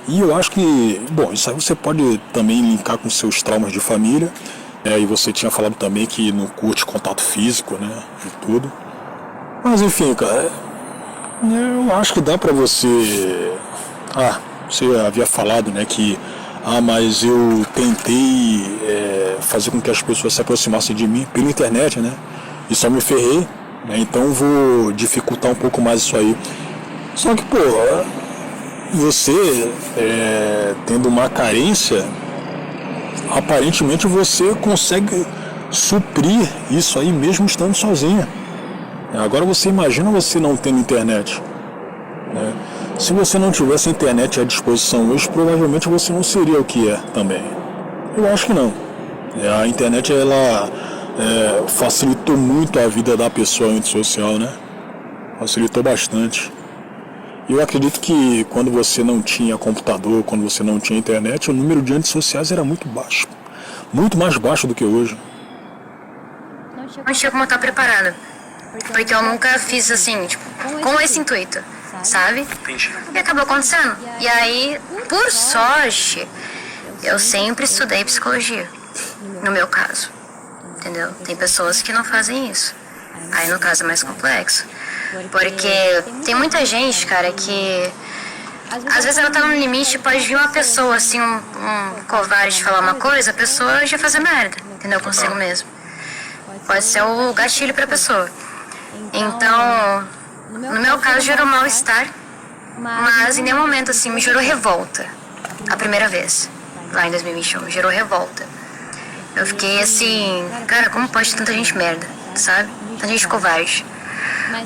E eu acho que, bom, isso aí você pode também linkar com seus traumas de família. E você tinha falado também que não curte contato físico, né, e tudo. Mas enfim, cara, eu acho que dá pra você... você havia falado, né, que mas eu tentei fazer com que as pessoas se aproximassem de mim pela internet, né, e só me ferrei, né, então vou dificultar um pouco mais isso aí. Só que, pô, você tendo uma carência, aparentemente você consegue suprir isso aí mesmo estando sozinha. Agora você imagina você não tendo internet, né? Se você não tivesse internet à disposição hoje, provavelmente você não seria o que é também. Eu acho que não. A internet, ela facilitou muito a vida da pessoa antissocial, né? Facilitou bastante. E eu acredito que quando você não tinha computador, quando você não tinha internet, o número de antissociais era muito baixo. Muito mais baixo do que hoje. Não tinha como estar preparada. Porque eu nunca fiz assim, tipo, com esse intuito, sabe? E acabou acontecendo. E aí, por sorte, eu sempre estudei psicologia, no meu caso, entendeu? Tem pessoas que não fazem isso. Aí no caso é mais complexo. Porque tem muita gente, cara, que às vezes ela tá no limite, pode vir uma pessoa assim, um covarde falar uma coisa, a pessoa já fazer merda, entendeu? Consigo mesmo. Pode ser o gatilho pra pessoa. Então, no meu caso gerou mal-estar, mas em nenhum momento assim me gerou revolta. A primeira vez, lá em 2021, me gerou revolta. Eu fiquei assim, cara, como pode ter tanta gente merda, sabe? Tanta gente covarde.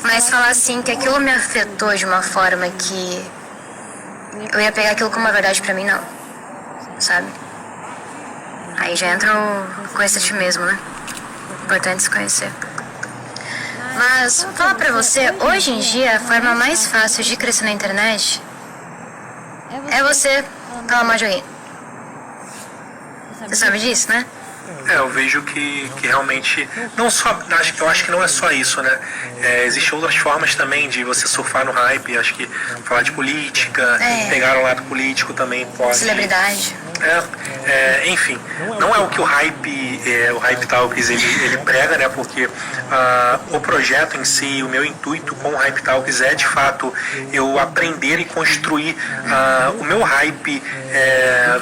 Mas falar assim que aquilo me afetou de uma forma que eu ia pegar aquilo como uma verdade pra mim, não. Sabe? Aí já entra o conhecer a ti mesmo, né? Importante se conhecer. Mas, vou falar pra você, hoje em dia a forma mais fácil de crescer na internet é você falar mal de alguém. Você sabe disso, né? Eu vejo que realmente, não só, eu acho que não é só isso, né? Existem outras formas também de você surfar no hype, acho que falar de política, pegar um lado político também pode... Celebridade. Enfim, não é o que o Hype Talks ele prega, né? Porque o projeto em si, o meu intuito com o Hype Talks é de fato eu aprender e construir o meu hype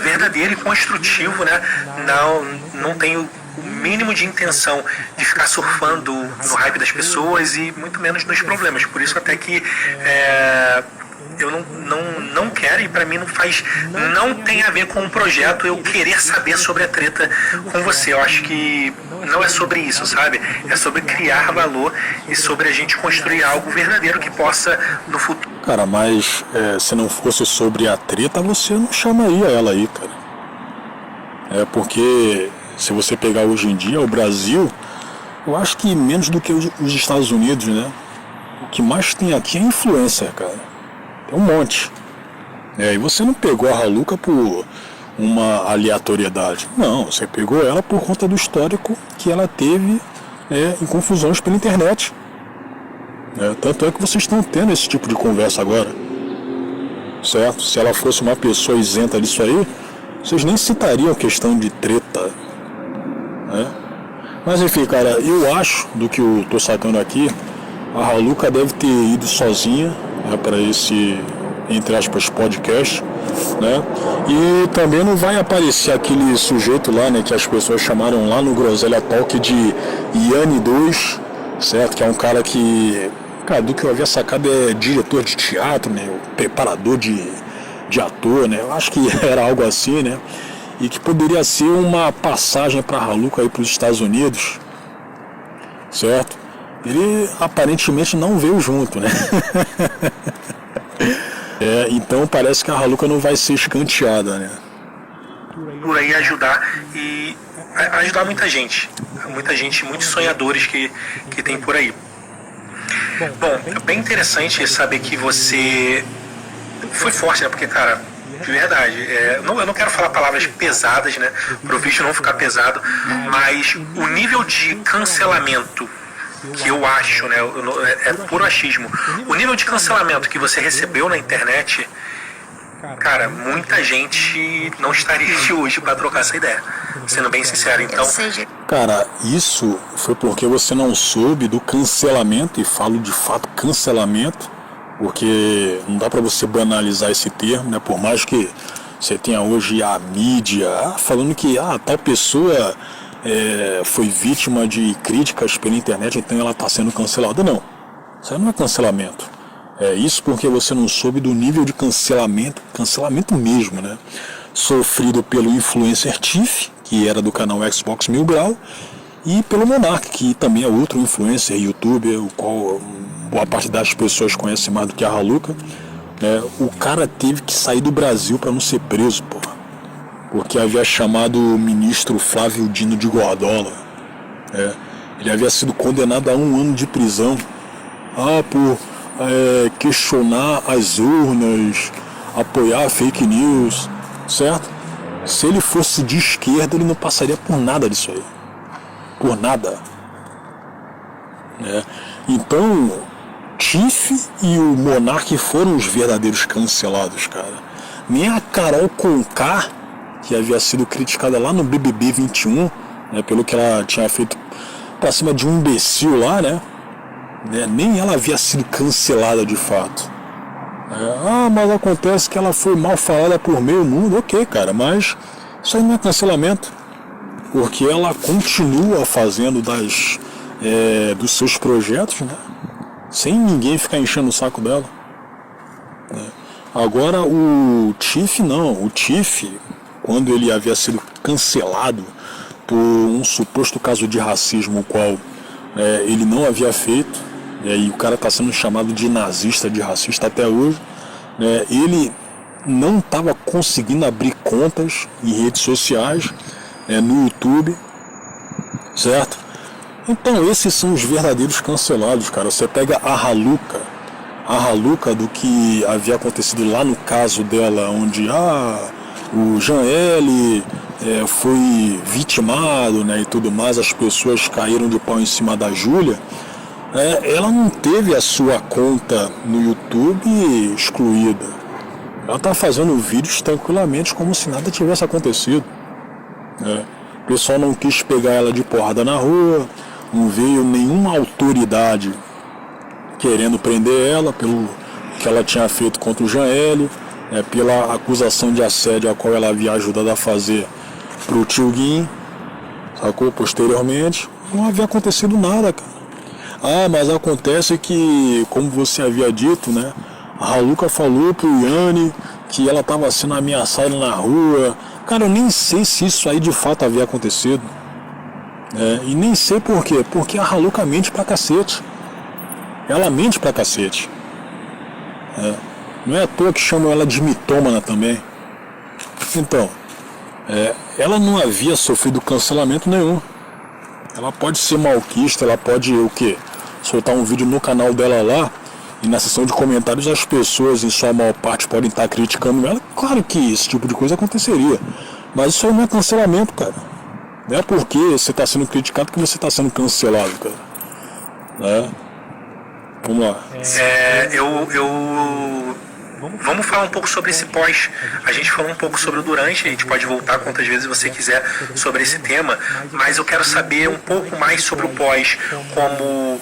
verdadeiro e construtivo, né? Não tenho o mínimo de intenção de ficar surfando no hype das pessoas e muito menos nos problemas. Por isso até que eu não quero, e pra mim não tem a ver com o projeto eu querer saber sobre a treta com você. Eu acho que não é sobre isso, sabe? É sobre criar valor e sobre a gente construir algo verdadeiro que possa no futuro. Cara, mas se não fosse sobre a treta, você não chamaria ela aí, cara. Porque se você pegar hoje em dia o Brasil, eu acho que menos do que os Estados Unidos, né? O que mais tem aqui é influencer, cara. Tem um monte. E você não pegou a Raluca por uma aleatoriedade. Não, você pegou ela por conta do histórico que ela teve em confusões pela internet. Tanto é que vocês estão tendo esse tipo de conversa agora. Certo? Se ela fosse uma pessoa isenta disso aí, vocês nem citariam a questão de treta. Mas enfim, cara, eu acho, do que eu tô sacando aqui, a Raluca deve ter ido sozinha para esse, entre aspas, podcast, né? E também não vai aparecer aquele sujeito lá, né, que as pessoas chamaram lá no Groselha Talk de Yanni 2, certo? Que é um cara que, cara, do que eu havia sacado é diretor de teatro, né? Preparador de ator, né? Eu acho que era algo assim, né? E que poderia ser uma passagem para a Raluca aí para os Estados Unidos, certo? Ele aparentemente não veio junto, né? Então parece que a Raluca não vai ser escanteada, né? Por aí ajudar muita gente, muitos sonhadores que tem por aí. Bom, é bem interessante saber que você foi forte, né? Porque, cara, de verdade, eu não quero falar palavras pesadas, né? Pro vídeo não ficar pesado, mas o nível de cancelamento que eu acho, né, é puro achismo. O nível de cancelamento que você recebeu na internet, cara, muita gente não estaria aqui hoje para trocar essa ideia, sendo bem sincero. Então, Cara, isso foi porque você não soube do cancelamento, e falo de fato cancelamento, porque não dá pra você banalizar esse termo, né? Por mais que você tenha hoje a mídia falando que tal pessoa foi vítima de críticas pela internet, então ela está sendo cancelada. Não, isso aí não é cancelamento. É isso porque você não soube do nível de cancelamento mesmo, né? Sofrido pelo influencer Tiff, que era do canal Xbox Mil Grau, e pelo Monark, que também é outro influencer, youtuber, o qual boa parte das pessoas conhece mais do que a Raluca. O cara teve que sair do Brasil para não ser preso, porra, porque havia chamado o ministro Flávio Dino de Gordola. Ele havia sido condenado a 1 ano de prisão por questionar as urnas, apoiar fake news, certo? Se ele fosse de esquerda, ele não passaria por nada disso aí. Por nada. Então, Tiff e o Monark foram os verdadeiros cancelados, cara. Nem a Carol Conká, que havia sido criticada lá no BBB 21, pelo que ela tinha feito pra cima de um imbecil lá, nem ela havia sido cancelada de fato. Mas acontece que ela foi mal falada por meio mundo. Ok, cara, mas isso aí não é cancelamento, porque ela continua fazendo dos seus projetos, sem ninguém ficar enchendo o saco dela. Agora o Tiff não. O Tiff, quando ele havia sido cancelado por um suposto caso de racismo, o qual ele não havia feito, e o cara está sendo chamado de nazista, de racista até hoje, ele não estava conseguindo abrir contas em redes sociais, no YouTube, certo? Então esses são os verdadeiros cancelados, cara. Você pega a Raluca do que havia acontecido lá no caso dela, onde o Jean L foi vitimado, e tudo mais, as pessoas caíram de pau em cima da Júlia. Ela não teve a sua conta no YouTube excluída. Ela está fazendo vídeos tranquilamente como se nada tivesse acontecido. O pessoal não quis pegar ela de porrada na rua, não veio nenhuma autoridade querendo prender ela pelo que ela tinha feito contra o Jean L, pela acusação de assédio a qual ela havia ajudado a fazer para o Tio Guin, sacou? Posteriormente, não havia acontecido nada, cara. Mas acontece que, como você havia dito, a Raluca falou pro Yanni que ela estava sendo ameaçada na rua. Cara, eu nem sei se isso aí de fato havia acontecido. E nem sei por quê. Porque a Raluca mente pra cacete. Ela mente pra cacete. Não é à toa que chamam ela de mitômana também. Então, ela não havia sofrido cancelamento nenhum. Ela pode ser malquista, ela pode soltar um vídeo no canal dela lá, e na seção de comentários as pessoas, em sua maior parte, podem estar criticando ela. Claro que esse tipo de coisa aconteceria, mas isso aí não é cancelamento, cara. Não é porque você está sendo criticado que você está sendo cancelado, cara. Vamos lá. Vamos falar um pouco sobre esse pós. A gente falou um pouco sobre o durante, a gente pode voltar quantas vezes você quiser sobre esse tema, mas eu quero saber um pouco mais sobre o pós, como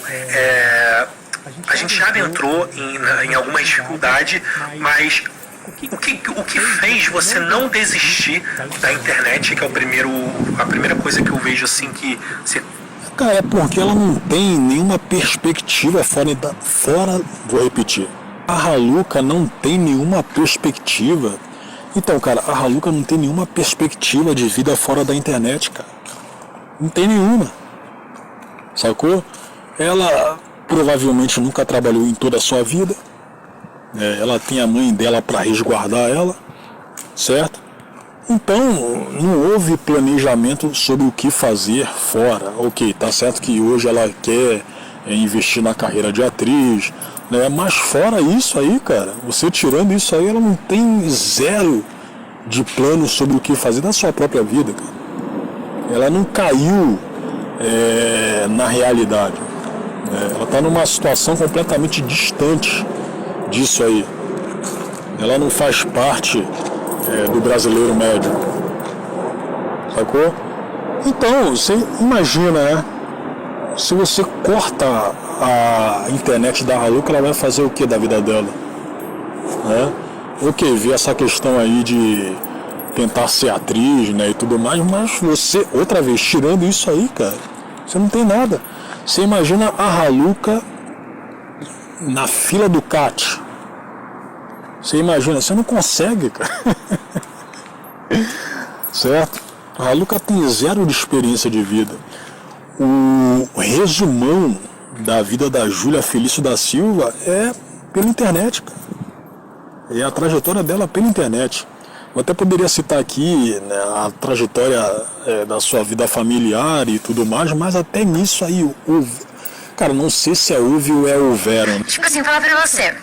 a gente já adentrou em alguma dificuldade, mas o que fez você não desistir da internet, que é a primeira coisa que eu vejo assim que você... Cara, é porque ela não tem nenhuma perspectiva vou repetir. A Raluca não tem nenhuma perspectiva. Então, cara, a Raluca não tem nenhuma perspectiva de vida fora da internet, cara. Não tem nenhuma. Sacou? Ela provavelmente nunca trabalhou em toda a sua vida. Ela tem a mãe dela para resguardar ela, certo? Então, não houve planejamento sobre o que fazer fora. Ok, tá certo que hoje ela quer investir na carreira de atriz, mas fora isso aí, cara, você tirando isso aí, ela não tem zero de plano sobre o que fazer da sua própria vida, cara. Ela não caiu na realidade. Ela está numa situação completamente distante disso aí. Ela não faz parte do brasileiro médio, sacou? Então, você imagina, né? Se você corta a internet da Haluca, ela vai fazer o que da vida dela? Né? Eu que vi essa questão aí de tentar ser atriz, né, e tudo mais, mas você, outra vez, tirando isso aí, cara, você não tem nada. Você imagina a Haluca na fila do CAT. Você imagina, você não consegue, cara. Certo? A Haluca tem zero de experiência de vida. O resumão da vida da Júlia Felício da Silva é pela internet, cara. É a trajetória dela pela internet. Eu até poderia citar aqui, né, a trajetória da sua vida familiar e tudo mais, mas até nisso aí, cara, não sei se é houve ou é houveram. Tipo assim, falar pra você,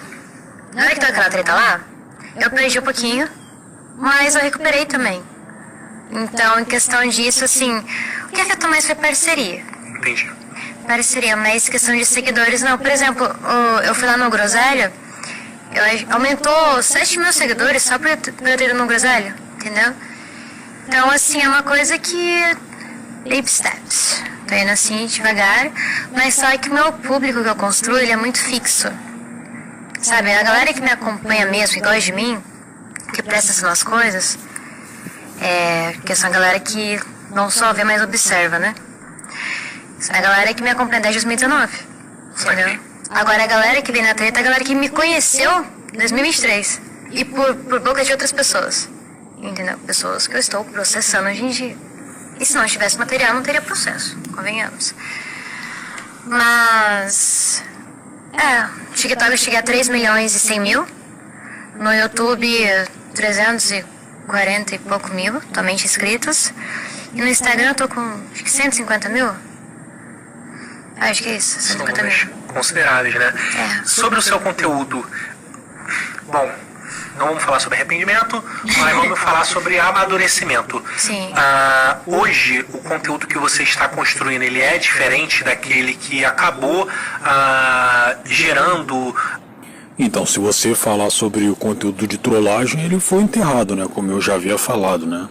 na hora que tava aquela treta lá, eu perdi um pouquinho, mas eu recuperei também. Então, em questão disso, assim, o que afetou mais foi parceria. Entendi. Parceria, mas questão de seguidores, não. Por exemplo, eu fui lá no Groselha, aumentou 7 mil seguidores só por eu ter ido no Groselha, entendeu? Então, assim, é uma coisa que... baby steps. Tô indo assim, devagar, mas só que o meu público que eu construo, ele é muito fixo. Sabe, a galera que me acompanha mesmo, que gosta de mim, que presta atenção nas coisas, que são a galera que não só vê, mas observa, né? A galera que me acompanha desde 2019, entendeu? Agora a galera que vem na treta é a galera que me conheceu em 2023. E por boca de outras pessoas, entendeu? Pessoas que eu estou processando hoje em dia. E se não tivesse material, não teria processo, convenhamos. Mas... TikTok eu cheguei a 3 milhões e 100 mil. No YouTube, 340 e pouco mil, totalmente inscritos. E no Instagram eu tô com, acho que 150 mil. Acho que é isso, 150 mil. Consideráveis, né? Sobre o seu conteúdo, bom, não vamos falar sobre arrependimento, mas vamos falar sobre amadurecimento. Sim. Hoje, o conteúdo que você está construindo, ele é diferente daquele que acabou gerando... Então, se você falar sobre o conteúdo de trollagem, ele foi enterrado, né? Como eu já havia falado, né?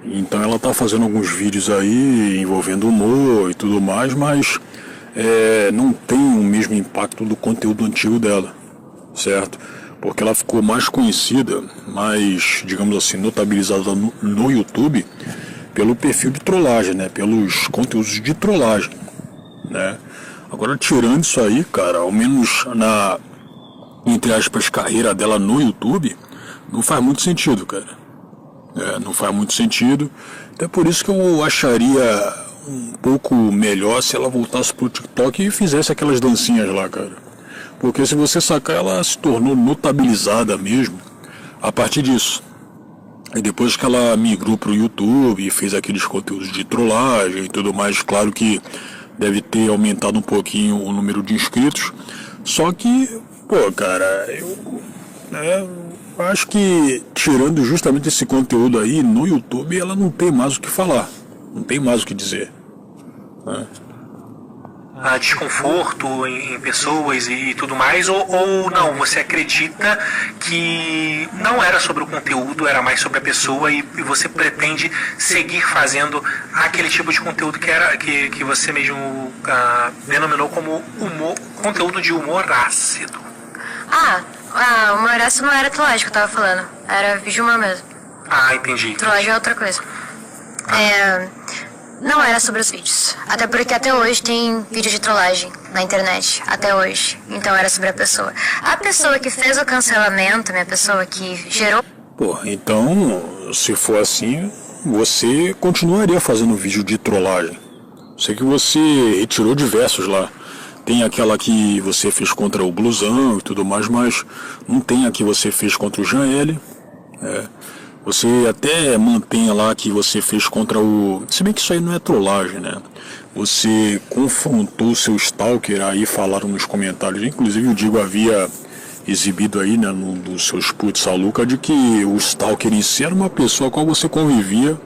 Então ela tá fazendo alguns vídeos aí envolvendo humor e tudo mais, mas não tem o mesmo impacto do conteúdo antigo dela, certo? Porque ela ficou mais conhecida, mais, digamos assim, notabilizada no YouTube pelo perfil de trollagem, né? Pelos conteúdos de trollagem, né? Agora, tirando isso aí, cara, ao menos na, entre aspas, carreira dela no YouTube, não faz muito sentido, cara. Não faz muito sentido. Até por isso que eu acharia um pouco melhor se ela voltasse pro TikTok e fizesse aquelas dancinhas lá, cara. Porque se você sacar, ela se tornou notabilizada mesmo a partir disso. E depois que ela migrou pro YouTube e fez aqueles conteúdos de trollagem e tudo mais, claro que deve ter aumentado um pouquinho o número de inscritos. Só que, pô, cara, eu acho que tirando justamente esse conteúdo aí no YouTube, ela não tem mais o que falar, não tem mais o que dizer, né? Desconforto em pessoas e tudo mais, ou não, você acredita que não era sobre o conteúdo, era mais sobre a pessoa e você pretende seguir fazendo aquele tipo de conteúdo que você mesmo denominou como conteúdo de humor ácido? O humor ácido não era trollagem que eu tava falando, era vídeo de humor mesmo. Entendi. Trollagem é outra coisa. Não era sobre os vídeos. Até porque até hoje tem vídeo de trollagem na internet. Até hoje. Então era sobre a pessoa. A pessoa que fez o cancelamento, a pessoa que gerou... Pô, então, se for assim, você continuaria fazendo vídeo de trollagem. Sei que você retirou diversos lá. Tem aquela que você fez contra o Blusão e tudo mais, mas não tem a que você fez contra o Jean L. Você até mantém lá que você fez contra o... Se bem que isso aí não é trollagem, né? Você confrontou o seu stalker, aí falaram nos comentários, inclusive o Digo havia exibido aí, né, num dos seus puts a Luca, de que o stalker em si era uma pessoa com a qual você convivia,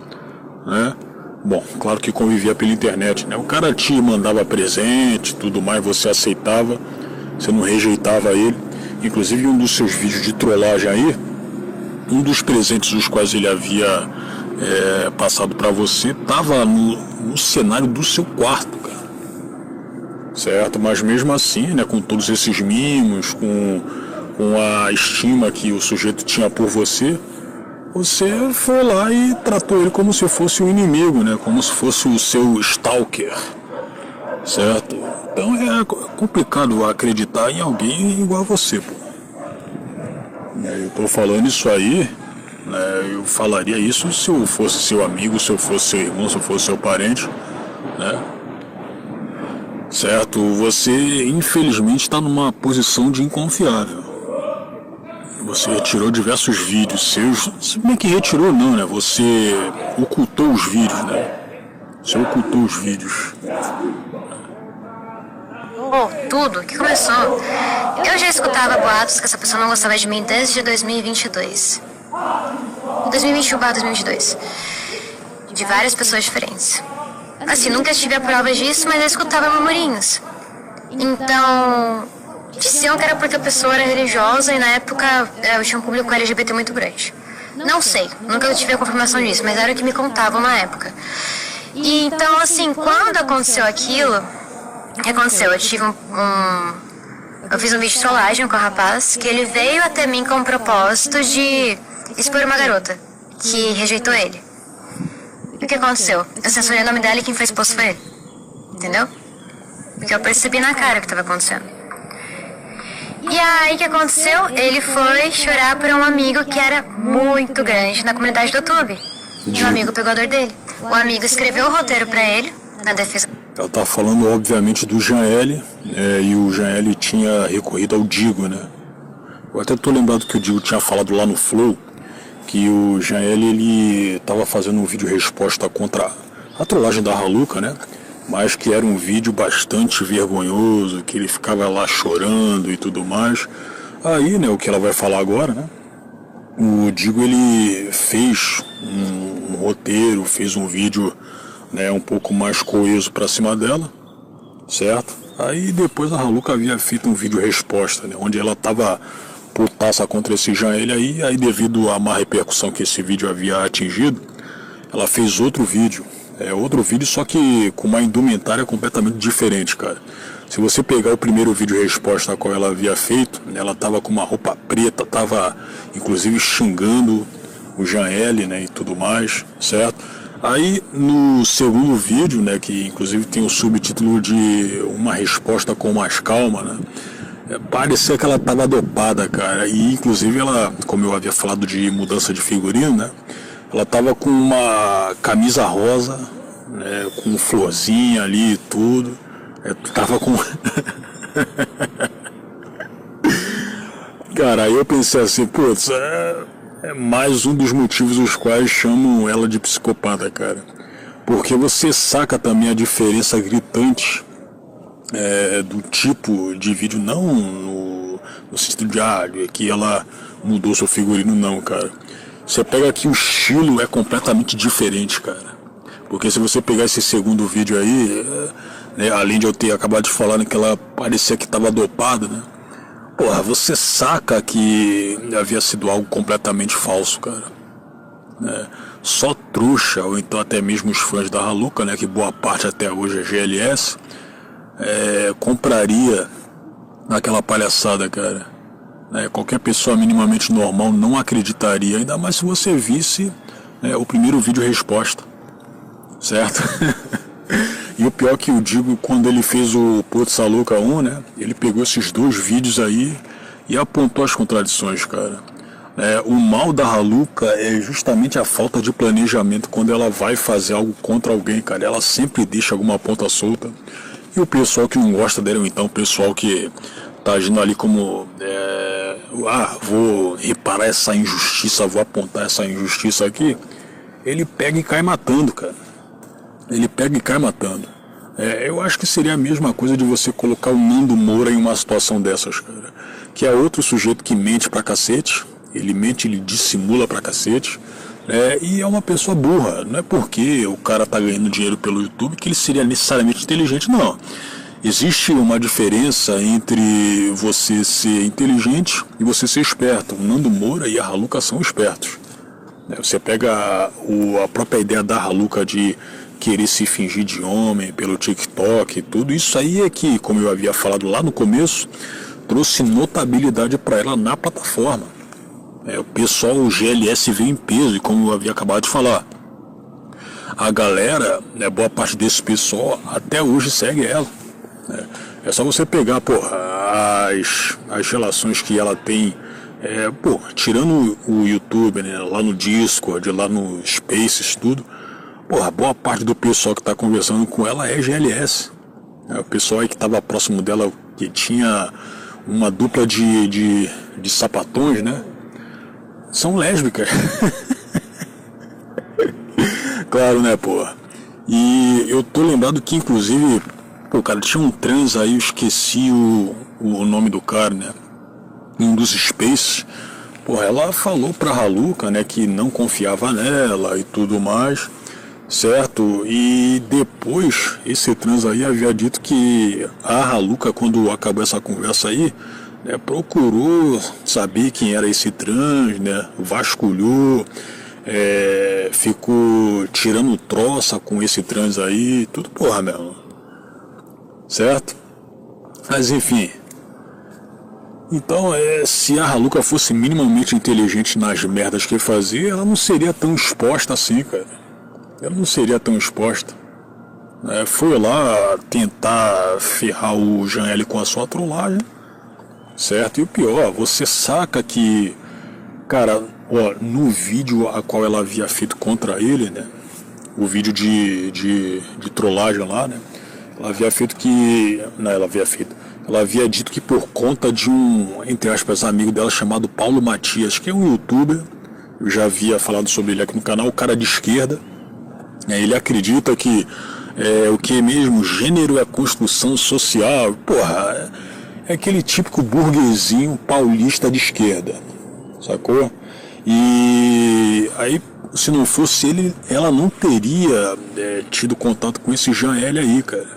né? Bom, claro que convivia pela internet, né? O cara te mandava presente, tudo mais, você aceitava, você não rejeitava ele. Inclusive um dos seus vídeos de trollagem aí, um dos presentes dos quais ele havia passado para você estava no cenário do seu quarto, cara. Certo? Mas mesmo assim, né, com todos esses mimos, com a estima que o sujeito tinha por você, você foi lá e tratou ele como se fosse um inimigo, né? Como se fosse o seu stalker, certo? Então é complicado acreditar em alguém igual a você, pô. Eu tô falando isso aí, né? Eu falaria isso se eu fosse seu amigo, se eu fosse seu irmão, se eu fosse seu parente, né? Certo? Você infelizmente está numa posição de inconfiável. Você retirou diversos vídeos seus, se bem que retirou não, né? Você ocultou os vídeos, né? Você ocultou os vídeos. Tudo que começou. Eu já escutava boatos que essa pessoa não gostava de mim desde 2022. 2021/2022. De várias pessoas diferentes. Assim, nunca tive a prova disso, mas eu escutava murmurinhos. Então, diziam que era porque a pessoa era religiosa e na época eu tinha um público LGBT muito grande. Não sei, nunca tive a confirmação disso, mas era o que me contavam na época. E então, assim, quando aconteceu aquilo, o que aconteceu? Eu tive eu fiz um vídeo de trollagem com o rapaz, que ele veio até mim com o propósito de expor uma garota que rejeitou ele. E o que aconteceu? Eu censurei o nome dela e quem fez post foi ele. Entendeu? Porque eu percebi na cara o que estava acontecendo. E aí o que aconteceu? Ele foi chorar por um amigo que era muito grande na comunidade do YouTube. E o amigo pegou a dor dele. O amigo escreveu o roteiro pra ele, na defesa. Ela tá falando, obviamente, do Janelle, e o Janelle tinha recorrido ao Digo, né? Eu até tô lembrado que o Digo tinha falado lá no Flow que o Janelle, ele tava fazendo um vídeo resposta contra a trollagem da Raluca, né? Mas que era um vídeo bastante vergonhoso, que ele ficava lá chorando e tudo mais. Aí, né, o que ela vai falar agora, né? O Digo, ele fez um roteiro, fez um vídeo, né, um pouco mais coeso pra cima dela, certo? Aí depois a Raluca havia feito um vídeo resposta, né, onde ela tava putaça contra esse Janelle aí devido à má repercussão que esse vídeo havia atingido, ela fez outro vídeo, só que com uma indumentária completamente diferente, cara. Se você pegar o primeiro vídeo resposta a qual ela havia feito, ela tava com uma roupa preta, tava inclusive xingando o Janelle, né, e tudo mais, certo? Aí no segundo vídeo, né, que inclusive tem o subtítulo de Uma Resposta com Mais Calma, né, parecia que ela tava dopada, cara, e inclusive ela, como eu havia falado de mudança de figurino, né, ela tava com uma camisa rosa, né, com florzinha ali e tudo, tava com... Cara, aí eu pensei assim, putz, é mais um dos motivos os quais chamam ela de psicopata, cara. Porque você saca também a diferença gritante do tipo de vídeo, não no sentido de que ela mudou seu figurino, não, cara. Você pega que o estilo é completamente diferente, cara. Porque se você pegar esse segundo vídeo aí, né, além de eu ter acabado de falar, né, que ela parecia que estava dopada, né? Porra, você saca que havia sido algo completamente falso, cara. Só trouxa, ou então até mesmo os fãs da Raluca, né, que boa parte até hoje é GLS, compraria aquela palhaçada, cara. Qualquer pessoa minimamente normal não acreditaria, ainda mais se você visse o primeiro vídeo resposta, certo? E o pior que eu digo, quando ele fez o Putz Raluca 1, né, ele pegou esses dois vídeos aí e apontou as contradições, cara. O mal da Raluca é justamente a falta de planejamento quando ela vai fazer algo contra alguém, cara. Ela sempre deixa alguma ponta solta. E o pessoal que não gosta dela, ou então o pessoal que tá agindo ali como vou reparar essa injustiça, vou apontar essa injustiça aqui, ele pega e cai matando, cara. Ele pega e cai matando. Eu acho que seria a mesma coisa de você colocar o Nando Moura em uma situação dessas, cara. Que é outro sujeito que mente pra cacete. Ele mente, ele dissimula pra cacete. E é uma pessoa burra. Não é porque o cara tá ganhando dinheiro pelo YouTube que ele seria necessariamente inteligente, não. Existe uma diferença entre você ser inteligente e você ser esperto. O Nando Moura e a Raluca são espertos. Você pega a própria ideia da Raluca de querer se fingir de homem pelo TikTok, tudo isso aí é que, como eu havia falado lá no começo, trouxe notabilidade para ela na plataforma. O pessoal, o GLS veio em peso, e como eu havia acabado de falar, a galera, boa parte desse pessoal até hoje segue ela. É só você pegar, as relações que ela tem, tirando o YouTube, né, lá no Discord, lá no Spaces, tudo, boa parte do pessoal que está conversando com ela é GLS. O pessoal aí que estava próximo dela, que tinha uma dupla de sapatões, né, são lésbicas. Claro, né, E eu tô lembrado que, inclusive, cara, tinha um trans aí, eu esqueci o nome do cara, né? Em um dos spaces, ela falou pra Raluca, né, que não confiava nela e tudo mais, certo? E depois, esse trans aí havia dito que a Raluca, quando acabou essa conversa aí, né, procurou saber quem era esse trans, né? Vasculhou, ficou tirando troça com esse trans aí, tudo mesmo. Certo? Mas enfim. Então, se a Raluca fosse minimamente inteligente nas merdas que fazia, ela não seria tão exposta assim, cara. Ela não seria tão exposta. Foi lá tentar ferrar o Jean L com a sua trollagem. Certo? E o pior, você saca que, cara, no vídeo a qual ela havia feito contra ele, né? O vídeo de trollagem lá, né? Ela havia dito que por conta de um, entre aspas, amigo dela chamado Paulo Matias, que é um youtuber, eu já havia falado sobre ele aqui no canal, o cara de esquerda, ele acredita que o que mesmo, gênero é construção social, é aquele típico burguesinho paulista de esquerda, sacou? E aí, se não fosse ele, ela não teria tido contato com esse Jean L aí, cara.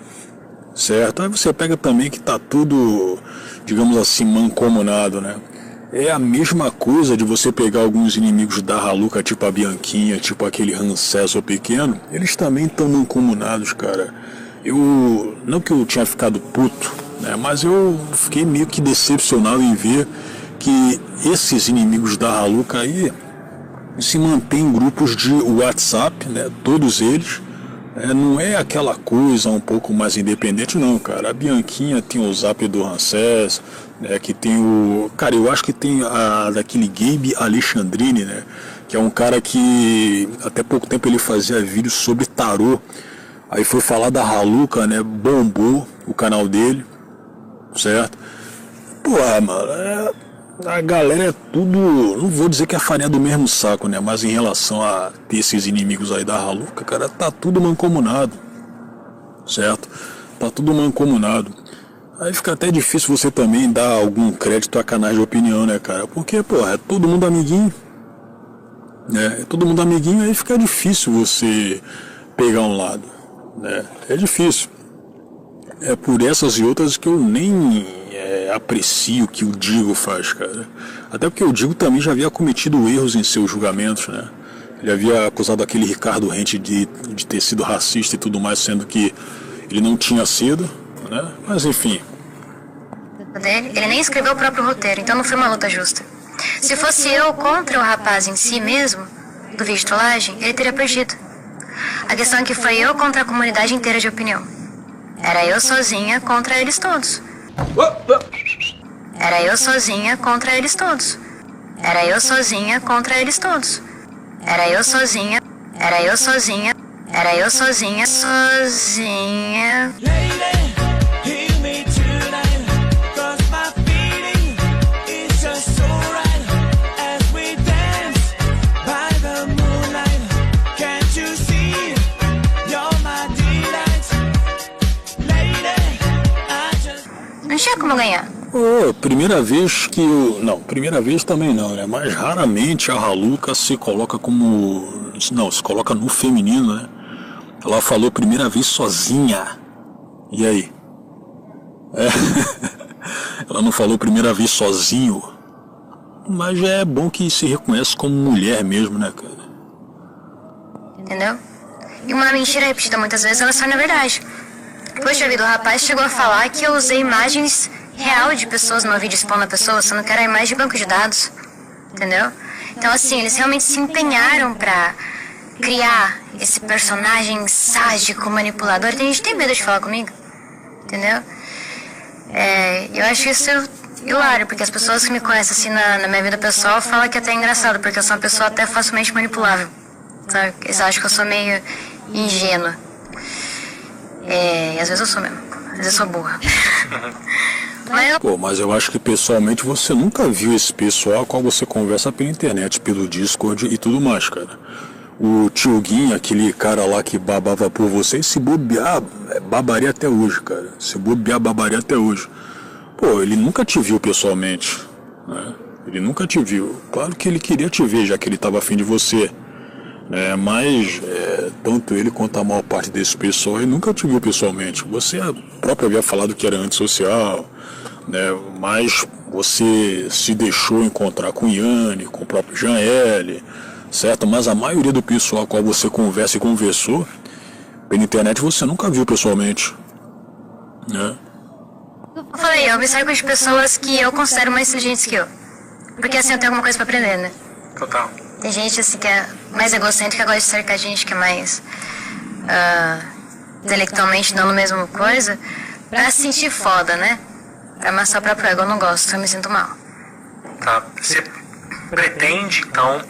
Certo? Aí você pega também que tá tudo, digamos assim, mancomunado, né? É a mesma coisa de você pegar alguns inimigos da Raluca, tipo a Bianquinha, tipo aquele Rancesso pequeno, eles também estão mancomunados, cara. Não que eu tinha ficado puto, né? Mas eu fiquei meio que decepcionado em ver que esses inimigos da Raluca aí se mantêm em grupos de WhatsApp, né? Todos eles. Não é aquela coisa um pouco mais independente, não, cara. A Bianquinha tem o zap do Ramsés, né, que tem o... Cara, eu acho que tem daquele Gabe Alexandrini, né, que é um cara que até pouco tempo ele fazia vídeos sobre tarô. Aí foi falar da Raluca, né, bombou o canal dele, certo? Mano, a galera é tudo, não vou dizer que é farinha do mesmo saco, né? Mas em relação a ter esses inimigos aí da Raluca, cara, tá tudo mancomunado, certo? Tá tudo mancomunado. Aí fica até difícil você também dar algum crédito a canais de opinião, né, cara? Porque, é todo mundo amiguinho, né? É todo mundo amiguinho, aí fica difícil você pegar um lado, né? É difícil. É por essas e outras que eu nem aprecio o que o Digo faz, cara. Até porque o Digo também já havia cometido erros em seus julgamentos, né? Ele havia acusado aquele Ricardo Rente de ter sido racista e tudo mais, sendo que ele não tinha sido, né? Mas enfim. Ele nem escreveu o próprio roteiro, então não foi uma luta justa. Se fosse eu contra o rapaz em si mesmo, do vídeo de trollagem, ele teria perdido. A questão é que foi eu contra a comunidade inteira de opinião. Era eu sozinha contra eles todos. Era eu sozinha contra eles todos. Era eu sozinha contra eles todos. Era eu sozinha. Era eu sozinha. Era eu sozinha. Sozinha. Não tinha como ganhar. Primeira vez que primeira vez também não, né? Mas raramente a Raluca se coloca como... Não, se coloca no feminino, né? Ela falou primeira vez sozinha. E aí? Ela não falou primeira vez sozinho. Mas é bom que se reconhece como mulher mesmo, né, cara? entendeu? E uma mentira repetida muitas vezes, ela se torna verdade. Poxa vida, o rapaz chegou a falar que eu usei imagens real de pessoas no meu vídeo expondo a pessoa, sendo que era imagem de banco de dados, entendeu? Então assim, eles realmente se empenharam pra criar esse personagem sádico, manipulador. Tem gente que tem medo de falar comigo, entendeu? Eu acho isso hilário, porque as pessoas que me conhecem assim na minha vida pessoal falam que é até engraçado, porque eu sou uma pessoa até facilmente manipulável, sabe? Eles acham que eu sou meio ingênua. E às vezes eu sou mesmo, às vezes eu sou burra. Mas eu acho que pessoalmente você nunca viu esse pessoal com qual você conversa pela internet, pelo Discord e tudo mais, cara. O Tio Guinho, aquele cara lá que babava por você, e se bobear, babaria até hoje, cara. Se bobear, babaria até hoje. Pô, ele nunca te viu pessoalmente, né? Ele nunca te viu. Claro que ele queria te ver, já que ele estava afim de você, né? Mas tanto ele quanto a maior parte desse pessoal, ele nunca te viu pessoalmente. Você próprio havia falado que era antissocial, né? Mas você se deixou encontrar com o Yanni, com o próprio Janelle, certo? Mas a maioria do pessoal com qual você conversa e conversou pela internet você nunca viu pessoalmente, né? Eu falei, eu me cerco de pessoas que eu considero mais inteligentes que eu. Porque assim eu tenho alguma coisa pra aprender, né? Total. Tem gente assim que é mais egocêntrica, gosta de cercar gente que é mais intelectualmente não a mesma coisa, pra se sentir foda, né? Pra amassar o próprio ego, eu não gosto, eu me sinto mal. Tá. Você pretende, então,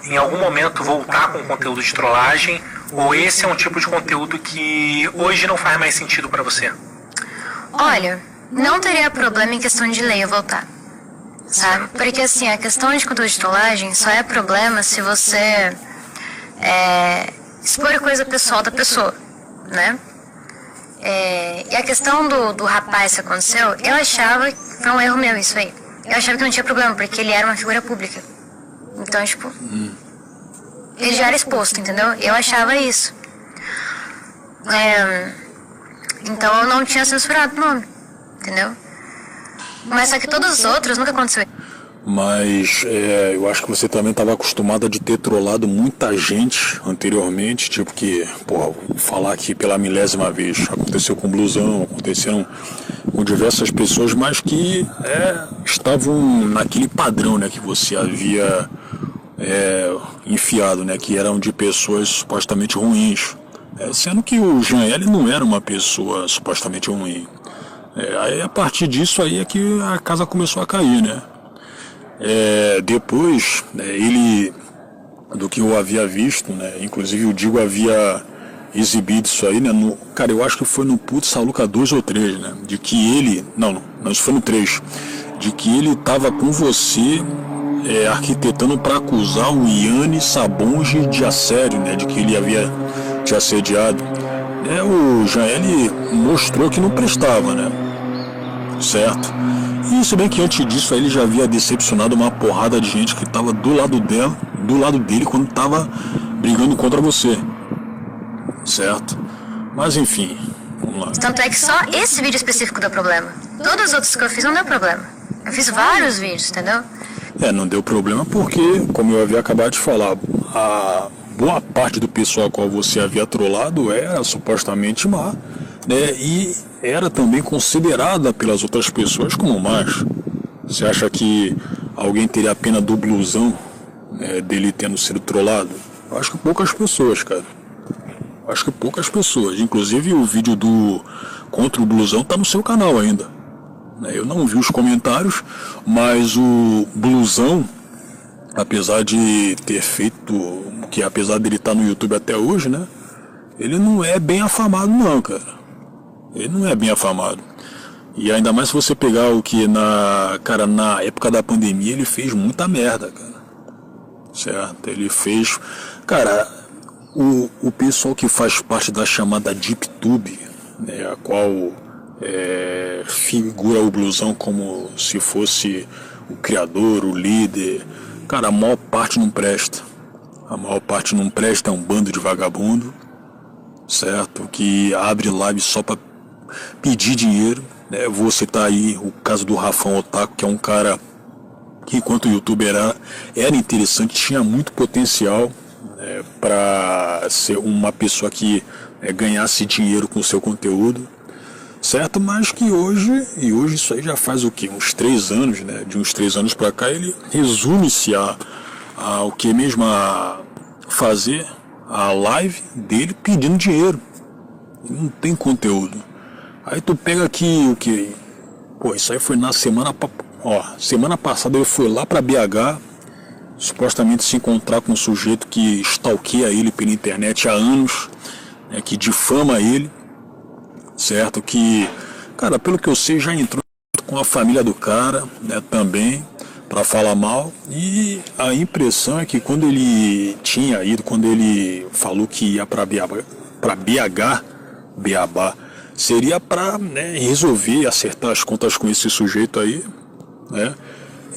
em algum momento voltar com conteúdo de trollagem, ou esse é um tipo de conteúdo que hoje não faz mais sentido pra você? Olha, não teria problema em questão de lei eu voltar, sabe? Porque assim, a questão de conteúdo de trollagem só é problema se você expor a coisa pessoal da pessoa, né? E a questão do rapaz que aconteceu, eu achava que foi um erro meu isso aí. Eu achava que não tinha problema, porque ele era uma figura pública. Então, tipo, ele já era exposto, entendeu? Eu achava isso. Então eu não tinha censurado o nome, entendeu? Mas só que todos os outros nunca aconteceu. Mas eu acho que você também estava acostumada de ter trollado muita gente anteriormente, tipo que, vou falar aqui pela milésima vez, aconteceu com o Blusão, aconteceram com diversas pessoas, mas que estavam naquele padrão, né, que você havia enfiado, né, que eram de pessoas supostamente ruins. Sendo que o Janelle não era uma pessoa supostamente ruim. Aí a partir disso aí é que a casa começou a cair, né? Depois, ele, do que eu havia visto, né? Inclusive o Digo havia exibido isso aí, né? Cara, eu acho que foi no Putz Saluca 2 ou 3, né? De que ele, não, isso foi no 3, de que ele tava com você arquitetando para acusar o Yanni Sabonge de assédio, né? De que ele havia te assediado. O Janelle mostrou que não prestava, né? Certo? E se bem que antes disso aí ele já havia decepcionado uma porrada de gente que estava do lado dele quando estava brigando contra você. Certo? Mas enfim, vamos lá. Tanto é que só esse vídeo específico deu problema. Todos os outros que eu fiz não deu problema. Eu fiz vários vídeos, entendeu? Não deu problema porque, como eu havia acabado de falar, a boa parte do pessoal qual você havia trollado era supostamente má, né? E era também considerada pelas outras pessoas como más. Você acha que alguém teria a pena do Blusão, dele tendo sido trollado? Eu acho que poucas pessoas, cara. Acho que poucas pessoas. Inclusive o vídeo contra o Blusão tá no seu canal ainda. Eu não vi os comentários, mas o Blusão, apesar de ter feito, que apesar dele estar no YouTube até hoje, né? Ele não é bem afamado não, cara. Ele não é bem afamado. E ainda mais se você pegar o que na época da pandemia ele fez muita merda, cara. Certo? Ele fez... Cara, o pessoal que faz parte da chamada DeepTube, né, a qual figura o Blusão como se fosse o criador, o líder. Cara, a maior parte não presta. A maior parte não presta, é um bando de vagabundo, certo? Que abre live só pra pedir dinheiro, né? Vou citar aí o caso do Rafão Otaku, que é um cara que enquanto youtuber era interessante, tinha muito potencial, para ser uma pessoa que ganhasse dinheiro com o seu conteúdo, certo? Mas que hoje isso aí já faz o quê? Uns 3 anos, né? De uns 3 anos para cá ele resume-se a o que mesmo? A fazer a live dele pedindo dinheiro. Não tem conteúdo. Aí tu pega aqui o que? Pô, isso aí foi na semana passada eu fui lá pra BH, supostamente se encontrar com um sujeito que stalkeia ele pela internet há anos, né, que difama ele, certo? Que, cara, pelo que eu sei, já entrou com a família do cara, né, também, pra falar mal. E a impressão é que quando ele tinha ido, quando ele falou que ia pra BH, seria pra, né, resolver, acertar as contas com esse sujeito aí, né?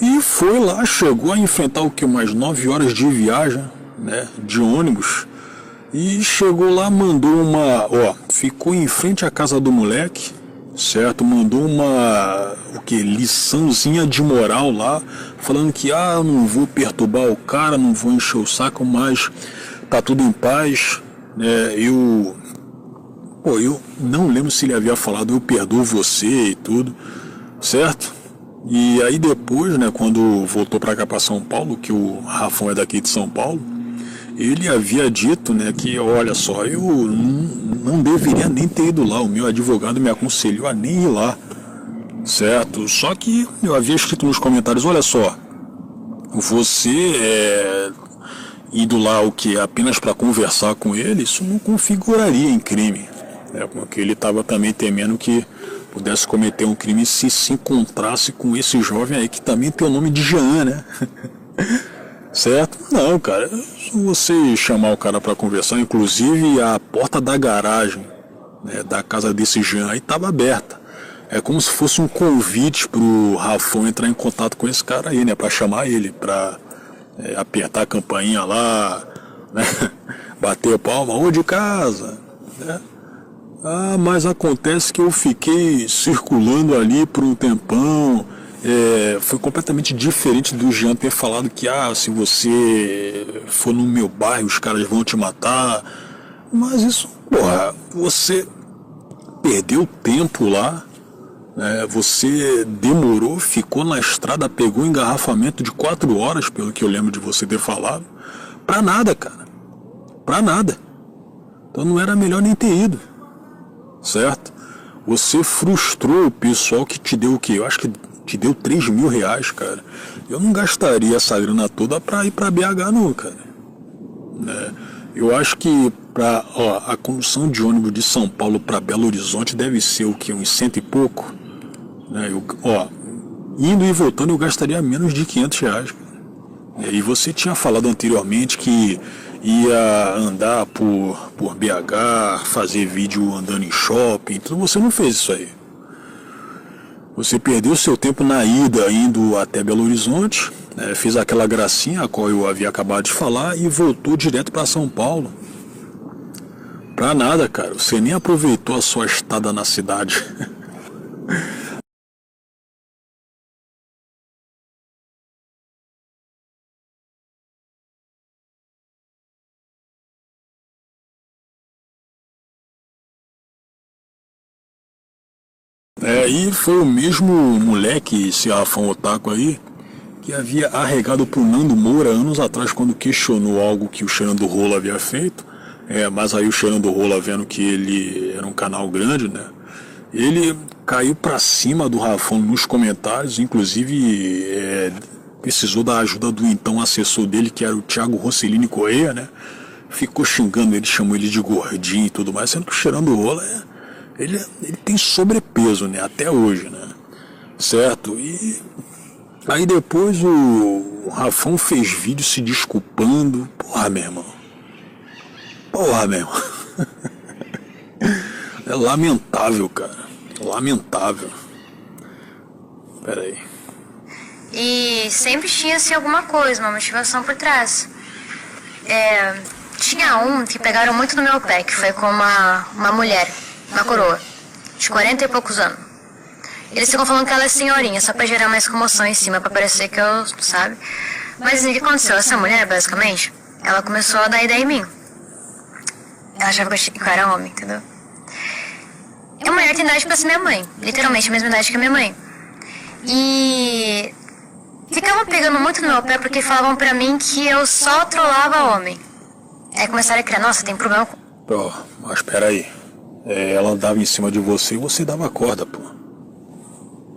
E foi lá, chegou a enfrentar o que? Umas 9 horas de viagem, né? De ônibus. E chegou lá, mandou ficou em frente à casa do moleque, certo? Mandou liçãozinha de moral lá, falando que, não vou perturbar o cara, não vou encher o saco, mas tá tudo em paz, né? Eu não lembro se ele havia falado, eu perdoo você e tudo, certo? E aí depois, né, quando voltou para cá para São Paulo, que o Rafão é daqui de São Paulo, ele havia dito, né, que olha só, eu não deveria nem ter ido lá, o meu advogado me aconselhou a nem ir lá, certo? Só que eu havia escrito nos comentários, olha só, você indo lá o que apenas para conversar com ele, isso não configuraria em crime, né, porque ele estava também temendo que pudesse cometer um crime se encontrasse com esse jovem aí que também tem o nome de Jean, né? Certo? Não, cara, se você chamar o cara para conversar, inclusive a porta da garagem, né, da casa desse Jean aí estava aberta. É como se fosse um convite pro Rafão entrar em contato com esse cara aí, né, para chamar ele, para apertar a campainha lá, né, bater palma, ou de casa, né? Mas acontece que eu fiquei circulando ali por um tempão, foi completamente diferente do Jean ter falado que, se você for no meu bairro os caras vão te matar, mas isso, você perdeu tempo lá, né? Você demorou, ficou na estrada, pegou um engarrafamento de 4 horas, pelo que eu lembro de você ter falado, pra nada, cara, pra nada. Então não era melhor nem ter ido. Certo? Você frustrou o pessoal que te deu o quê? Eu acho que te deu 3 mil reais, cara. Eu não gastaria essa grana toda pra ir pra BH não, cara. Né? Eu acho que a condução de ônibus de São Paulo pra Belo Horizonte deve ser o quê? Uns 100 e pouco. Né? Indo e voltando eu gastaria menos de 500 reais, cara. E você tinha falado anteriormente que ia andar por BH, fazer vídeo andando em shopping, então você não fez isso aí. Você perdeu seu tempo na ida, indo até Belo Horizonte, né, fez aquela gracinha a qual eu havia acabado de falar e voltou direto para São Paulo. Pra nada, cara, você nem aproveitou a sua estada na cidade. E foi o mesmo moleque, esse Rafão Otaku aí, que havia arregado pro Nando Moura anos atrás quando questionou algo que o Xerando Rola havia feito. Mas aí o Xerando Rola, vendo que ele era um canal grande, né, ele caiu pra cima do Rafão nos comentários, inclusive precisou da ajuda do então assessor dele, que era o Thiago Rossellini Correia, né, ficou xingando ele, chamou ele de gordinho e tudo mais, sendo que o Xerando Rola ele tem sobrepeso, né, até hoje, né, certo? E aí depois o Rafão fez vídeo se desculpando. Porra, meu irmão. É lamentável, cara, lamentável. Pera aí. E sempre tinha assim alguma coisa, uma motivação por trás. Tinha um que pegaram muito no meu pé, que foi com uma mulher, uma coroa, de 40 e poucos anos. Eles ficam falando que ela é senhorinha, só pra gerar mais comoção em cima, pra parecer que eu, sabe? Mas o que aconteceu? Essa mulher, basicamente, ela começou a dar ideia em mim. Ela achava que eu era homem, entendeu? A mulher tem idade pra ser minha mãe, literalmente a mesma idade que a minha mãe. E ficavam pegando muito no meu pé porque falavam pra mim que eu só trollava homem. Aí começaram a criar, nossa, tem problema com... Pô, mas peraí. Ela andava em cima de você e você dava corda, pô.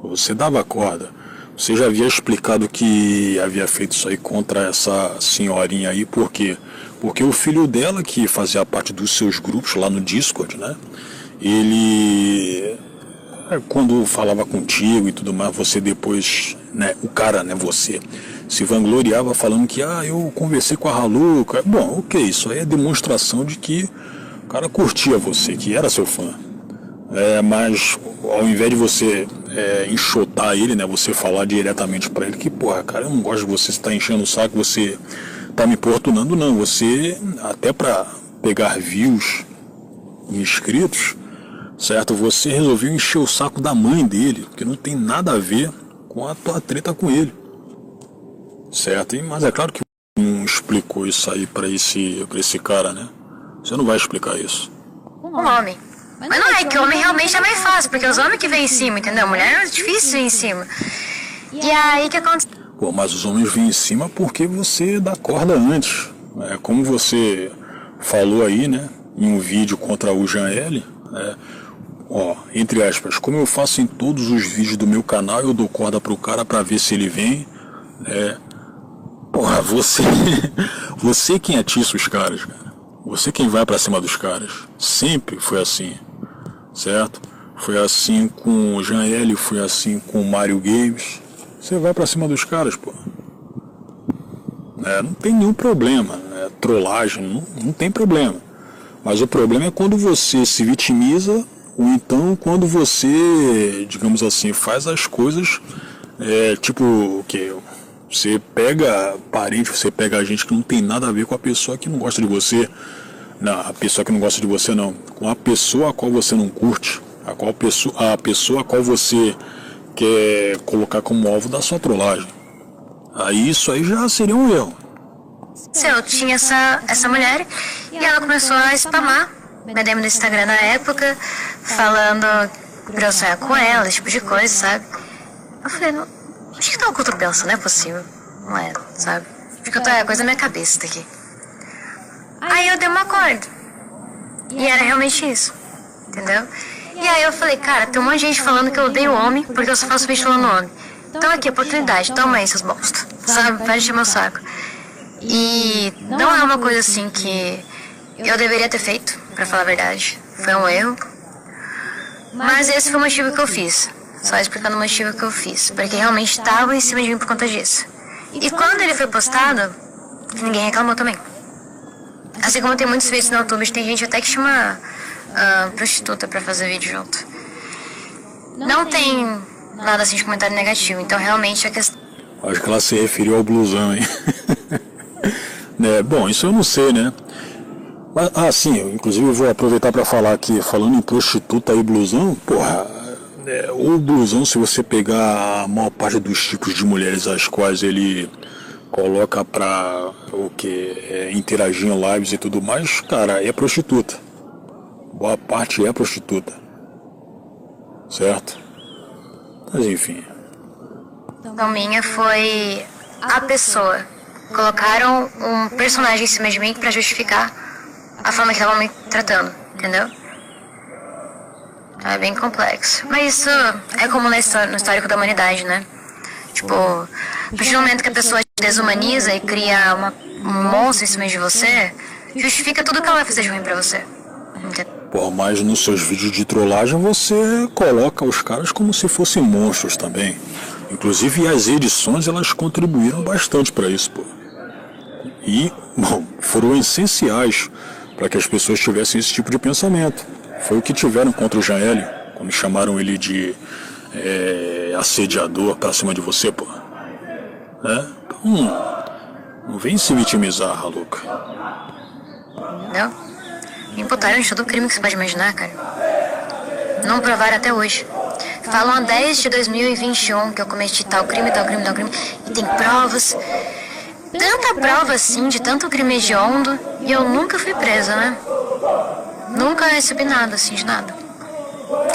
Você dava corda. Você já havia explicado que havia feito isso aí contra essa senhorinha aí, por quê? Porque o filho dela, que fazia parte dos seus grupos lá no Discord, né? Ele, quando falava contigo e tudo mais, você depois, né? O cara, né? Você se vangloriava falando que, eu conversei com a Haluca. Bom, ok, isso aí é demonstração de que o cara curtia você, que era seu fã. Mas ao invés de você enxotar ele, né, você falar diretamente pra ele que, porra, cara, eu não gosto de você, tá enchendo o saco, você tá me importunando, não. Você, até pra pegar views e inscritos, certo? Você resolveu encher o saco da mãe dele, que não tem nada a ver com a tua treta com ele, certo? Mas é claro que não explicou isso aí pra esse cara, né? Você não vai explicar isso. Um homem. Mas não é que o homem realmente é mais fácil, porque os homens que vêm em cima, entendeu? A mulher é difícil vir em cima. E aí que acontece? Pô, mas os homens vêm em cima porque você dá corda antes. Como você falou aí, né? Em um vídeo contra o Jean L. Entre aspas, como eu faço em todos os vídeos do meu canal, eu dou corda pro cara pra ver se ele vem. Porra, você quem atiça os caras, cara. Você quem vai pra cima dos caras. Sempre foi assim. Certo? Foi assim com o Jean L, foi assim com o Mario Games. Você vai pra cima dos caras, pô. Não tem nenhum problema. Trollagem, não tem problema. Mas o problema é quando você se vitimiza, ou então quando você, digamos assim, faz as coisas, tipo, o que? Você pega parente, você pega gente que não tem nada a ver com a pessoa que não gosta de você. Não, a pessoa que não gosta de você não. Com a pessoa a qual você não curte. A pessoa a qual você quer colocar como alvo da sua trollagem. Aí isso aí já seria um erro. Eu tinha essa mulher e ela começou a spamar minha DM no Instagram na época, falando pra eu sonhar com ela, esse tipo de coisa, sabe? Eu falei, não, acho que tá oculto pensa, não é possível. Não é, sabe? Acho que é coisa na minha cabeça daqui. Aí eu dei uma corda. E era realmente isso. Entendeu? E aí eu falei, cara, tem um monte de gente falando que eu odeio homem porque eu só faço vídeo falando homem. Então aqui, oportunidade, toma aí, seus monstros. Sabe? Vai encher meu saco. E não é uma coisa assim que eu deveria ter feito, pra falar a verdade. Foi um erro. Mas esse foi o motivo que eu fiz. Só explicando o motivo que eu fiz. Porque realmente estavam em cima de mim por conta disso. E quando ele foi postado, ninguém reclamou também. Assim como tem muitos vídeos no YouTube, tem gente até que chama prostituta pra fazer vídeo junto. Não tem nada assim de comentário negativo, então realmente a questão... Acho que ela se referiu ao blusão, hein? Bom, isso eu não sei, né? Mas, sim, inclusive eu vou aproveitar para falar aqui, falando em prostituta e blusão, porra, o blusão, se você pegar a maior parte dos tipos de mulheres às quais ele coloca pra interagir em lives e tudo mais, cara, é prostituta. Boa parte é prostituta. Certo? Mas enfim. Então minha foi a pessoa. Colocaram um personagem em cima de mim pra justificar a forma que estavam me tratando, entendeu? É bem complexo. Mas isso é como no histórico da humanidade, né? Tipo, a partir do momento que a pessoa te desumaniza e cria um monstro em cima de você, justifica tudo que ela vai fazer de ruim pra você. Pô, mas nos seus vídeos de trollagem você coloca os caras como se fossem monstros também. Inclusive as edições, elas contribuíram bastante para isso, pô. E, bom, foram essenciais para que as pessoas tivessem esse tipo de pensamento. Foi o que tiveram contra o Jean L, quando chamaram ele de assediador pra cima de você, pô. Então, não vem se vitimizar, Haluca. Não? Me imputaram de todo o crime que você pode imaginar, cara. Não provaram até hoje. Falam desde 2021 que eu cometi tal crime, e tem provas. tanta prova assim, de tanto crime hediondo, e eu nunca fui presa, né? Nunca recebi nada assim, de nada.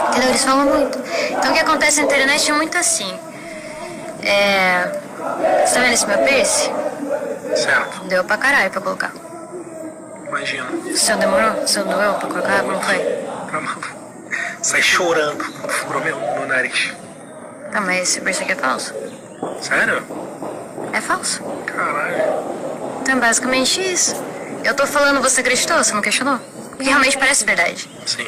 Entendeu? Eles falam muito. Então o que acontece na internet é muito assim. Você tá vendo esse meu piercing? Certo. Deu pra caralho pra colocar. Imagina. O seu demorou? O seu doeu pra colocar? Como foi? Sai chorando quando furou meu nariz. Tá, mas esse piercing aqui é falso. Sério? É falso. Caralho. Então é basicamente isso. Eu tô falando, você acreditou? Você não questionou? Porque realmente parece verdade. Sim.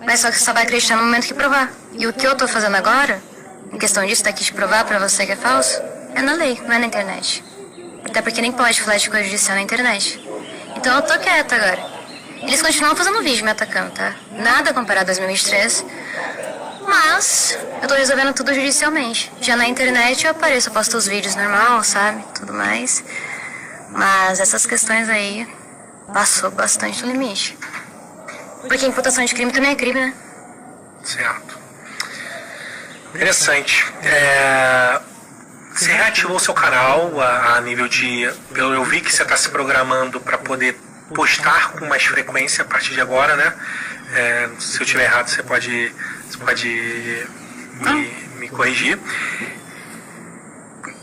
Mas só que você só vai acreditar no momento que provar. E o que eu tô fazendo agora, em questão disso, daqui de provar pra você que é falso, é na lei, não é na internet. Até porque nem pode falar de coisa judicial na internet. Então eu tô quieta agora. Eles continuam fazendo vídeo me atacando, tá? Nada comparado a 2023. Mas eu tô resolvendo tudo judicialmente. Já na internet eu apareço, eu posto os vídeos normal, sabe? Tudo mais. Mas essas questões aí passou bastante do limite. Porque imputação de crime também é crime, né? Certo. Interessante. Você reativou o seu canal a nível de... Eu vi que você está se programando para poder postar com mais frequência a partir de agora, né? Se eu estiver errado, você pode me corrigir.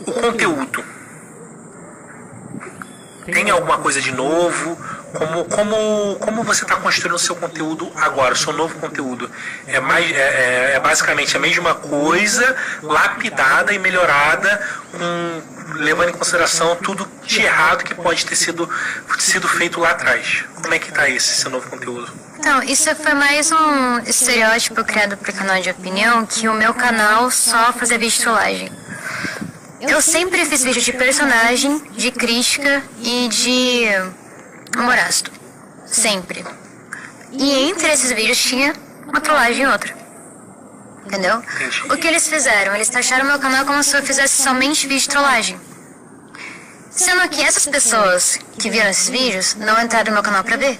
O conteúdo. Tem alguma coisa de novo? Como você está construindo o seu conteúdo agora, o seu novo conteúdo? É basicamente a mesma coisa, lapidada e melhorada, levando em consideração tudo de errado que pode ter sido feito lá atrás. Como é que está esse seu novo conteúdo? Então, isso foi mais um estereótipo criado para o canal de opinião, que o meu canal só fazia vídeo de trollagem. Eu sempre fiz vídeo de personagem, de crítica e de humor ácido. Sempre. E entre esses vídeos tinha uma trollagem e outra. Entendeu? O que eles fizeram? Eles taxaram meu canal como se eu fizesse somente vídeo de trollagem. Sendo que essas pessoas que viram esses vídeos não entraram no meu canal pra ver.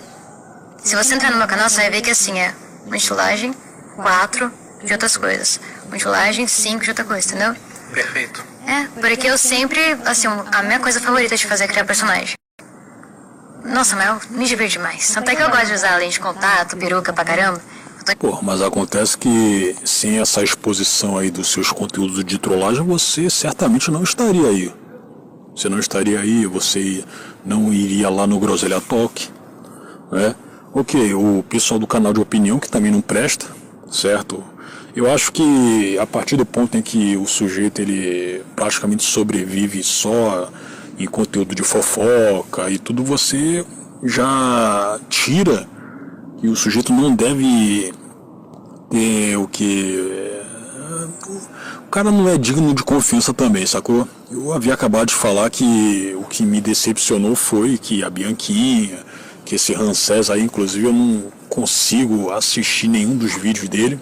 Se você entrar no meu canal, você vai ver que assim é uma trollagem, 4 de outras coisas. Uma trollagem, 5 de outra coisa, entendeu? Perfeito. Porque eu sempre, assim, a minha coisa favorita de fazer é criar personagem. Nossa, mas eu me divirto demais. Tanto é que eu gosto de usar lente de contato, peruca pra caramba. Pô, mas acontece que sem essa exposição aí dos seus conteúdos de trollagem, você certamente não estaria aí. Você não estaria aí, você não iria lá no Groselha Talk, né? Ok, o pessoal do canal de opinião que também não presta, certo? Eu acho que a partir do ponto em que o sujeito ele praticamente sobrevive só em conteúdo de fofoca e tudo, você já tira que o sujeito não deve ter o que... O cara não é digno de confiança também, sacou? Eu havia acabado de falar que o que me decepcionou foi que a Bianquinha, que esse Ramsés aí, inclusive, eu não consigo assistir nenhum dos vídeos dele.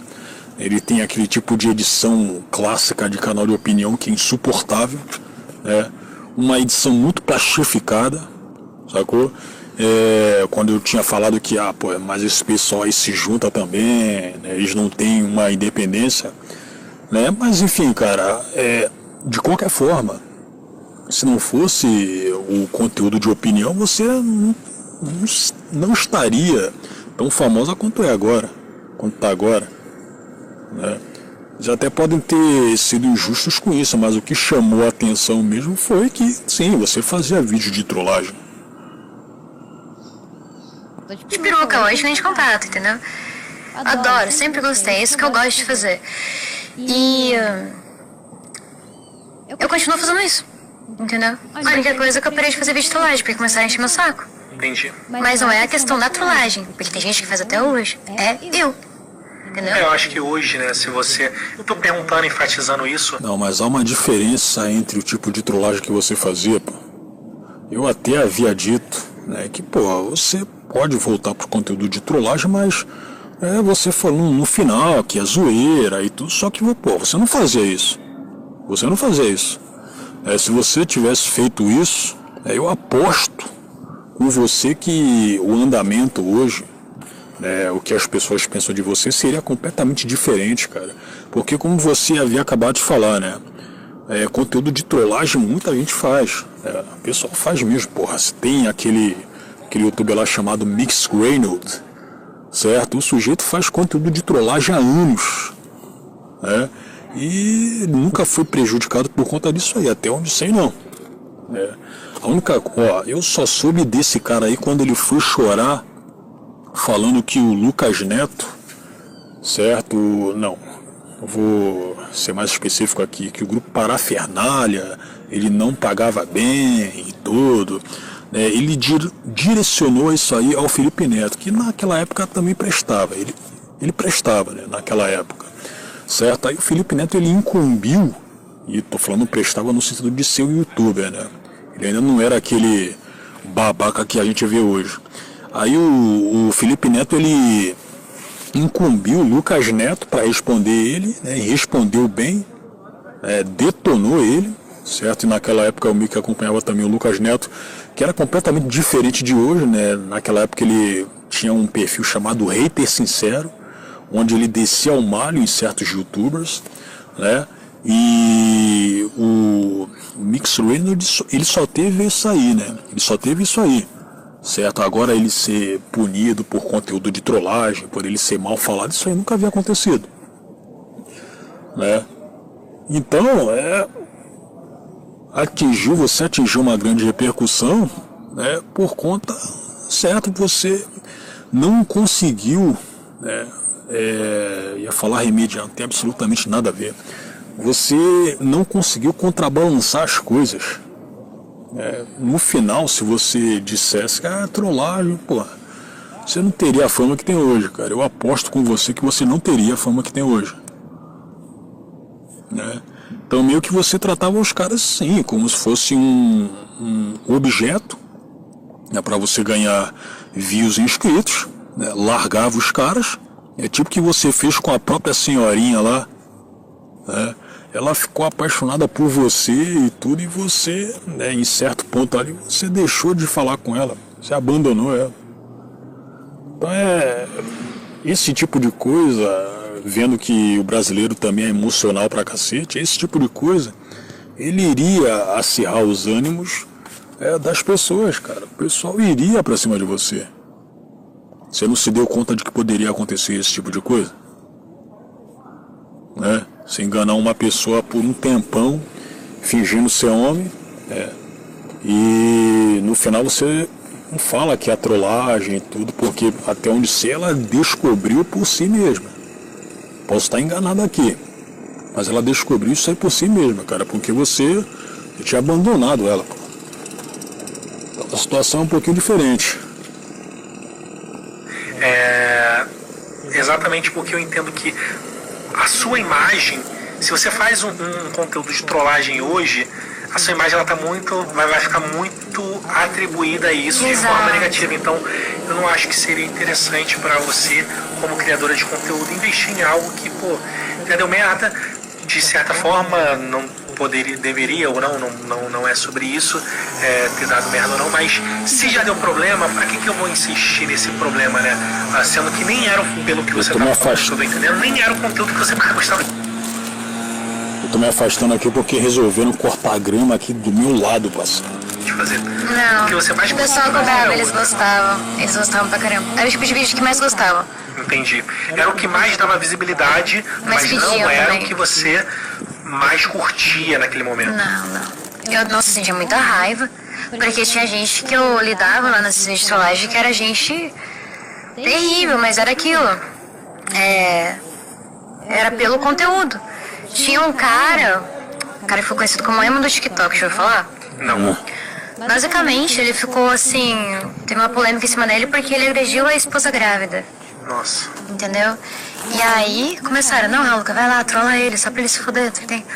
Ele tem aquele tipo de edição clássica de canal de opinião que é insuportável, né? Uma edição muito plastificada, sacou? Quando eu tinha falado que, mas esse pessoal aí se junta também, né? Eles não têm uma independência, né? Mas enfim, cara, de qualquer forma, se não fosse o conteúdo de opinião, você não estaria tão famosa quanto é agora, quanto está agora. Já até podem ter sido injustos com isso, mas o que chamou a atenção mesmo foi que, sim, você fazia vídeo de trollagem. De peruca hoje, nem de contato, entendeu? Adoro, sempre gostei, é isso que eu gosto de fazer. E eu continuo fazendo isso, entendeu? A única coisa é que eu parei de fazer vídeo de trollagem, porque começaram a encher meu saco. Entendi. Mas não é a questão da trollagem, porque tem gente que faz até hoje, eu. Entendeu? Eu acho que hoje, né, se você... Eu tô perguntando, enfatizando isso. Não, mas há uma diferença entre o tipo de trollagem que você fazia, pô. Eu até havia dito, né, que, você pode voltar pro conteúdo de trollagem, mas você falou no final que é zoeira e tudo, só que, você não fazia isso. Você não fazia isso. Se você tivesse feito isso, eu aposto com você que o andamento hoje, o que as pessoas pensam de você seria completamente diferente, cara. Porque como você havia acabado de falar, né? conteúdo de trollagem muita gente faz. O pessoal faz mesmo, porra. Tem aquele youtuber lá chamado Mix Reynolds, certo? O sujeito faz conteúdo de trollagem há anos, né? E nunca foi prejudicado por conta disso aí, até onde sei não. Eu só soube desse cara aí quando ele foi chorar falando que o Lucas Neto, certo? Não, vou ser mais específico aqui, que o grupo Parafernália, ele não pagava bem e tudo. Ele direcionou isso aí ao Felipe Neto, que naquela época também prestava, ele prestava, né, naquela época, certo? Aí o Felipe Neto, ele incumbiu, e tô falando prestava no sentido de ser um youtuber, né? Ele ainda não era aquele babaca que a gente vê hoje. Aí o Felipe Neto, ele incumbiu o Lucas Neto para responder ele, né, e respondeu bem, detonou ele, certo? E naquela época eu meio que acompanhava também o Lucas Neto, que era completamente diferente de hoje, né? Naquela época ele tinha um perfil chamado Hater Sincero, onde ele descia ao malho em certos youtubers, né? E o Mix Reynolds, ele só teve isso aí, né? Ele só teve isso aí, certo? Agora ele ser punido por conteúdo de trollagem, por ele ser mal falado, isso aí nunca havia acontecido, né? Então, você atingiu uma grande repercussão, né, por conta, certo, que você não conseguiu, né, ia falar remediar, não tem absolutamente nada a ver. Você não conseguiu contrabalançar as coisas. No final, se você dissesse que trollagem, porra, você não teria a fama que tem hoje, cara. Eu aposto com você que você não teria a fama que tem hoje, né? Então meio que você tratava os caras assim, como se fosse um objeto, né, para você ganhar views e inscritos, né, largava os caras, tipo que você fez com a própria senhorinha lá, né? Ela ficou apaixonada por você e tudo, e você, né, em certo ponto ali, você deixou de falar com ela, você abandonou ela. Então esse tipo de coisa, vendo que o brasileiro também é emocional pra cacete, esse tipo de coisa, ele iria acirrar os ânimos das pessoas, cara. O pessoal iria pra cima de você. Você não se deu conta de que poderia acontecer esse tipo de coisa? Né? Você enganar uma pessoa por um tempão, fingindo ser homem, e no final você não fala que é trollagem e tudo, porque até onde sei, ela descobriu por si mesma. Posso estar enganado aqui, mas ela descobriu isso aí por si mesma, cara, porque você tinha abandonado ela. Então, a situação é um pouquinho diferente. Exatamente porque eu entendo que a sua imagem, se você faz um conteúdo de trollagem hoje, a sua imagem ela vai ficar muito atribuída a isso. Exato. De forma negativa. Então eu não acho que seria interessante para você, como criadora de conteúdo, investir em algo que, já deu merda, de certa forma não deveria ou não é sobre isso, ter dado merda ou não, mas se já deu problema, para que eu vou insistir nesse problema, né? Sendo que nem era pelo que você estava falando, entendendo? Nem era o conteúdo que você mais gostava. Eu tô me afastando aqui porque resolveram cortar a grama aqui do meu lado, parceiro. De fazer. Não, o que você mais o pessoal cobrava, eles gostavam pra caramba. Era o tipo de vídeo que mais gostavam. Entendi. Era o que mais dava visibilidade, mas não era também o que você mais curtia naquele momento. Não. Eu sentia muita raiva, porque tinha gente que eu lidava lá nesses vídeos de trollagem que era gente terrível, mas era aquilo. Era pelo conteúdo. Tinha um cara que ficou conhecido como emo do TikTok, deixa eu falar? Não. Basicamente, ele ficou assim, teve uma polêmica em cima dele porque ele agrediu a esposa grávida. Nossa. Entendeu? E aí começaram, não, Luca, vai lá, trola ele, só pra ele se fuder, tá entendendo?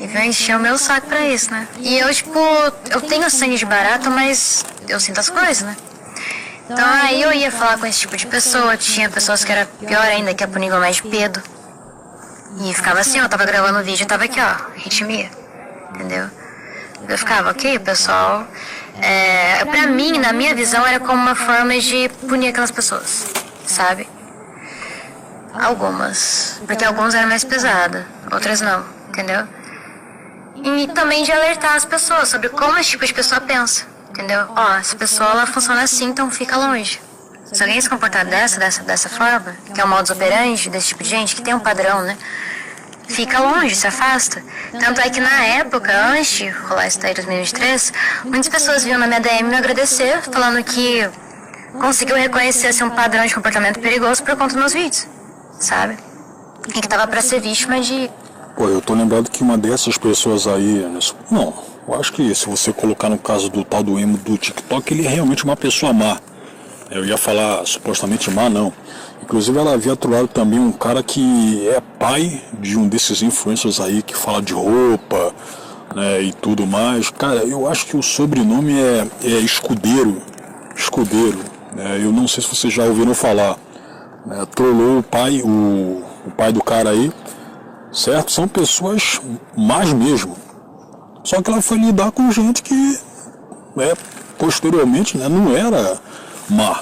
E veio encher o meu saco pra isso, né? E eu, eu tenho sangue de barata, mas eu sinto as coisas, né? Então aí eu ia falar com esse tipo de pessoa, tinha pessoas que era pior ainda, que é punir mais de pedo. E ficava assim, eu tava gravando o vídeo e tava aqui, ó, ritmia, entendeu? Eu ficava, ok, o pessoal... pra mim, na minha visão, era como uma forma de punir aquelas pessoas, sabe? Algumas. Porque algumas eram mais pesadas, outras não, entendeu? E também de alertar as pessoas sobre como esse tipo de pessoa pensa, entendeu? Ó, essa pessoa, ela funciona assim, então fica longe. Se alguém se comportar dessa forma, que é o modus operandi desse tipo de gente, que tem um padrão, né? Fica longe, se afasta. Tanto é que na época, antes de rolar isso daí em 2023, muitas pessoas vinham na minha DM me agradecer, falando que conseguiu reconhecer assim, um padrão de comportamento perigoso por conta dos meus vídeos, sabe? E que tava pra ser vítima de... Pô, eu tô lembrado que uma dessas pessoas aí... Não, eu acho que se você colocar no caso do tal do emo do TikTok, ele é realmente uma pessoa má. Eu ia falar supostamente má, não. Inclusive ela havia trolado também um cara que é pai de um desses influencers aí que fala de roupa, né, e tudo mais. Cara, eu acho que o sobrenome é Escudeiro. Escudeiro. Né, eu não sei se vocês já ouviram falar. Né, trollou o pai do cara aí. Certo? São pessoas más mesmo. Só que ela foi lidar com gente que, né, posteriormente, né, não era má,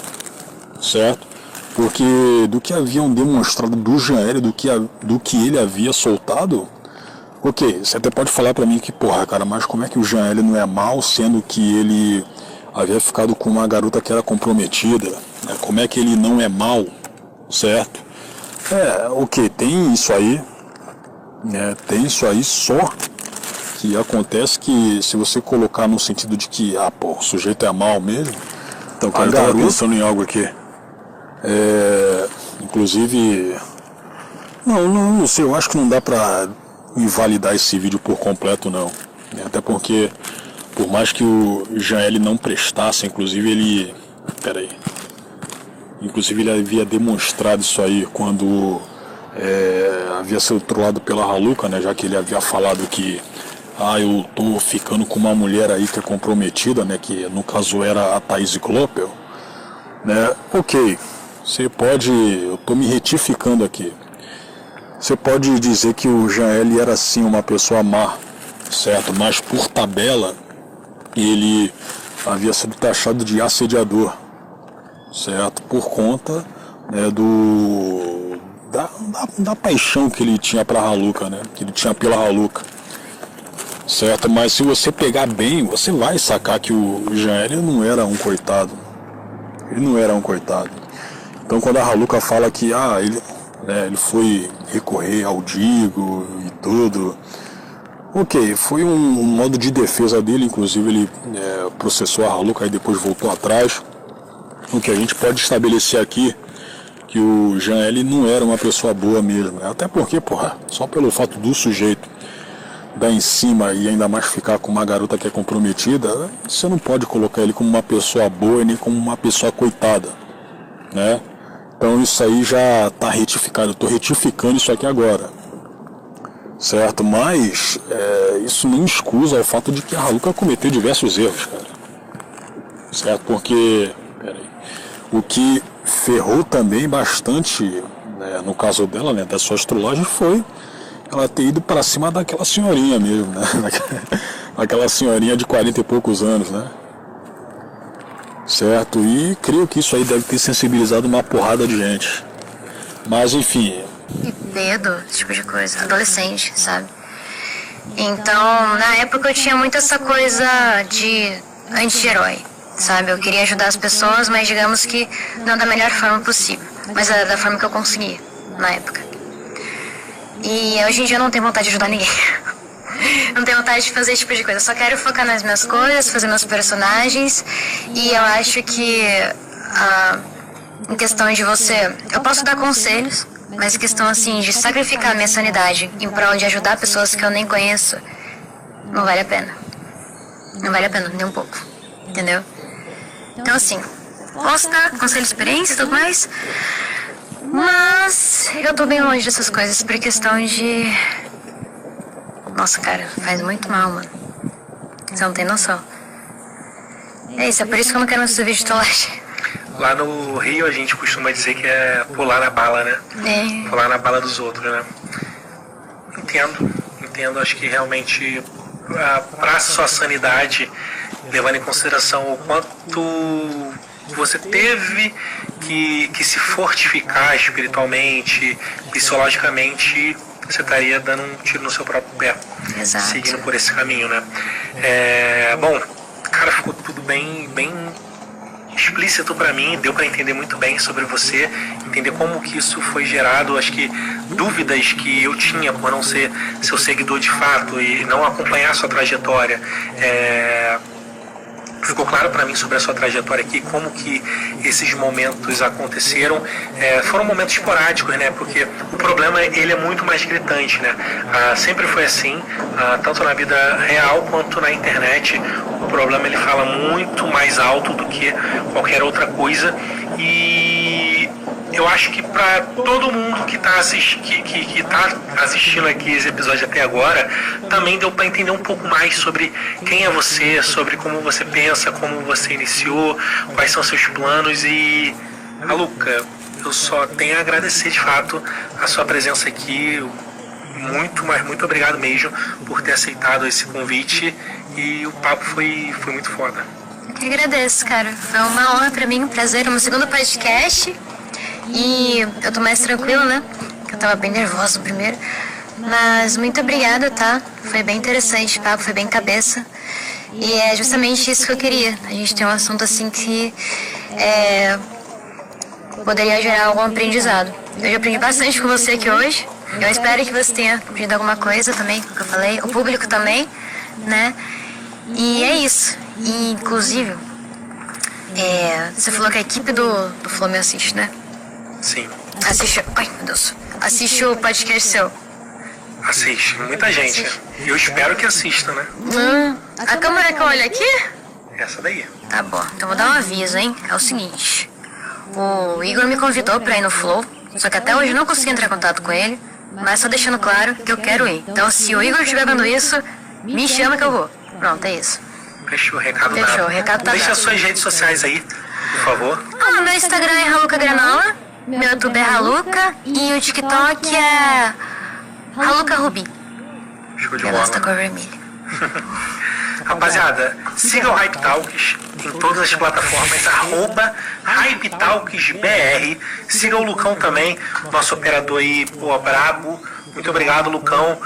certo? Porque do que haviam demonstrado do Jean-L, do que ele havia soltado, ok, você até pode falar pra mim que, porra, cara, mas como é que o Jean-L não é mal, sendo que ele havia ficado com uma garota que era comprometida, né? Como é que ele não é mal, certo? Ok, tem isso aí, né? Tem isso aí, só que acontece que se você colocar no sentido de que, pô, o sujeito é mal mesmo. Então, cara, eu tava pensando em algo aqui. Inclusive, não sei, eu acho que não dá pra invalidar esse vídeo por completo, não. Até porque, por mais que o Jean-L não prestasse, inclusive ele havia demonstrado isso aí quando havia sido trollado pela Raluca, né? Já que ele havia falado que eu tô ficando com uma mulher aí que é comprometida, né? Que no caso era a Thaís Kloppel, né? Ok, você pode, eu tô me retificando aqui. Você pode dizer que o Jean-L era sim uma pessoa má, certo? Mas por tabela ele havia sido taxado de assediador, certo? Por conta, né, da paixão que ele tinha pra Raluca, né? Que ele tinha pela Raluca. Certo, mas se você pegar bem, você vai sacar que o Jean-L não era um coitado. Ele não era um coitado. Então quando a Raluca fala que ele foi recorrer ao Digo e tudo, ok, foi um modo de defesa dele, inclusive ele processou a Raluca e depois voltou atrás. O que a gente pode estabelecer aqui que o Jean-L não era uma pessoa boa mesmo, né? Até porque, porra, só pelo fato do sujeito dar em cima e ainda mais ficar com uma garota que é comprometida, você não pode colocar ele como uma pessoa boa e nem como uma pessoa coitada, né? Então isso aí já está retificado, eu estou retificando isso aqui agora, certo? Mas isso não excusa o fato de que a Raluca cometeu diversos erros, cara, certo? Porque o que ferrou também bastante, né, no caso dela, né, das suas trollagens, foi ela ter ido para cima daquela senhorinha mesmo, né? Aquela senhorinha de 40 e poucos anos, né? Certo? E creio que isso aí deve ter sensibilizado uma porrada de gente. Mas enfim. Dedo, esse tipo de coisa, adolescente, sabe? Então, na época eu tinha muito essa coisa de anti-herói, sabe? Eu queria ajudar as pessoas, mas digamos que não da melhor forma possível. Mas da forma que eu conseguia, na época. E hoje em dia eu não tenho vontade de ajudar ninguém. Não tenho vontade de fazer esse tipo de coisa. Eu só quero focar nas minhas coisas, fazer meus personagens. E eu acho que em questão de você... Eu posso dar conselhos, mas em questão assim de sacrificar a minha sanidade em prol de ajudar pessoas que eu nem conheço, não vale a pena. Não vale a pena, nem um pouco. Entendeu? Então assim, posso dar conselho de experiência e tudo mais, mas eu tô bem longe dessas coisas por questão de... Nossa, cara, faz muito mal, mano. Você não tem noção. É isso, é por isso que eu não quero mais vídeo de trollagem. Lá no Rio a gente costuma dizer que é pular na bala, né? Pular na bala dos outros, né? Entendo, acho que realmente pra sua sanidade, levando em consideração o quanto você teve que se fortificar espiritualmente, psicologicamente, você estaria dando um tiro no seu próprio pé. Exato. Seguindo por esse caminho, né? Bom, cara, ficou tudo bem explícito para mim, deu para entender muito bem sobre você, entender como que isso foi gerado, acho que dúvidas que eu tinha por não ser seu seguidor de fato e não acompanhar a sua trajetória, ficou claro para mim sobre a sua trajetória aqui, como que esses momentos aconteceram. Foram momentos esporádicos, né? Porque o problema ele é muito mais gritante, né? Sempre foi assim, tanto na vida real quanto na internet. O problema ele fala muito mais alto do que qualquer outra coisa. E eu acho que para todo mundo que está assistindo aqui esse episódio até agora, também deu para entender um pouco mais sobre quem é você, sobre como você pensa, como você iniciou, quais são seus planos. E, Raluca, eu só tenho a agradecer de fato a sua presença aqui. Mas muito obrigado mesmo por ter aceitado esse convite, e o papo foi muito foda. Eu que agradeço, cara. Foi uma honra pra mim, um prazer, um segundo podcast. E eu tô mais tranquila, né? Eu tava bem nervosa no primeiro. Mas muito obrigada, tá? Foi bem interessante o papo, foi bem cabeça. E é justamente isso que eu queria. A gente tem um assunto assim que poderia gerar algum aprendizado. Eu já aprendi bastante com você aqui hoje. Eu espero que você tenha aprendido alguma coisa também, com o que eu falei. O público também, né? E é isso. E, inclusive, você falou que a equipe do Flow me assiste, né? Sim. Assiste. Ai, meu Deus. Assiste o podcast seu. Assiste, muita gente. Eu espero que assista, né? A câmera que eu olho aqui? Essa daí. Tá bom, então vou dar um aviso, hein? É o seguinte. O Igor me convidou pra ir no Flow, só que até hoje eu não consegui entrar em contato com ele, mas só deixando claro que eu quero ir. Então, se o Igor estiver vendo isso, me chama que eu vou. Pronto, é isso. Fechou, recado Fechou, dado. recado tá Deixa dado. as suas redes sociais aí, por favor. Meu Instagram é Raluca Granola, meu YouTube é Raluca e o TikTok é Raluca Rubi. Show de Ela bola. está com a vermelha. Rapaziada, siga o Hype Talks em todas as plataformas, @HypeTalksBR. Siga o Lucão também, nosso operador aí, pô, brabo. Muito obrigado, Lucão.